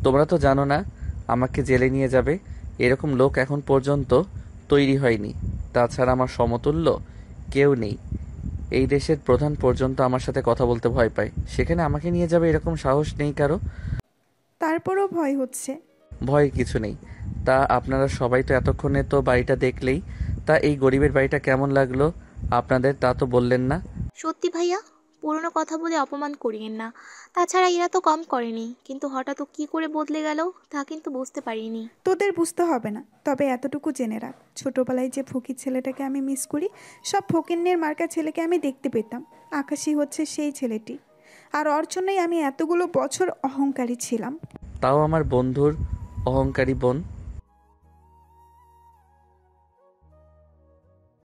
তোমরা তো জানো না আমাকে জেলে নিয়ে যাবে, এরকম লোক এখন পর্যন্ত তৈরি হয়নি। তাছাড়া আমার সমতুল্য কেউ নেই। এই দেশের প্রধান পর্যন্ত আমার সাথে কথা বলতে ভয় পায়, সেখানে আমাকে নিয়ে যাবে এরকম সাহস নেই কারো। তারপরও ভয় হচ্ছে। ভয়ের কিছু নেই। তা আপনারা সবাই তো এতক্ষণে তো বাড়িটা দেখলেই। তা এই গরিবের বাড়িটা কেমন লাগলো আপনাদের তা তো বললেন না। সত্যি ভাইয়া, পুরনো কথা বলে অপমান করিয়েন না। তাছাড়া এরা তো কম করেনি, কিন্তু হঠাৎ কি করে বদলে গেল তা কিন্তু বুঝতে পারিনি। তোদের বুঝতে হবে না, তবে এতটুকু জেনে রাখ, ছোটবেলায় যে ফকির ছেলেটাকে আমি মিস করি, সব ফকিন্নের মার্কা ছেলেকে আমি দেখতে পেতাম। আকাশই হচ্ছে সেই ছেলেটি, আর ওর জন্যই আমি এতগুলো বছর অহংকারী ছিলাম। তাও আমার বন্ধুর অহংকারী বোন।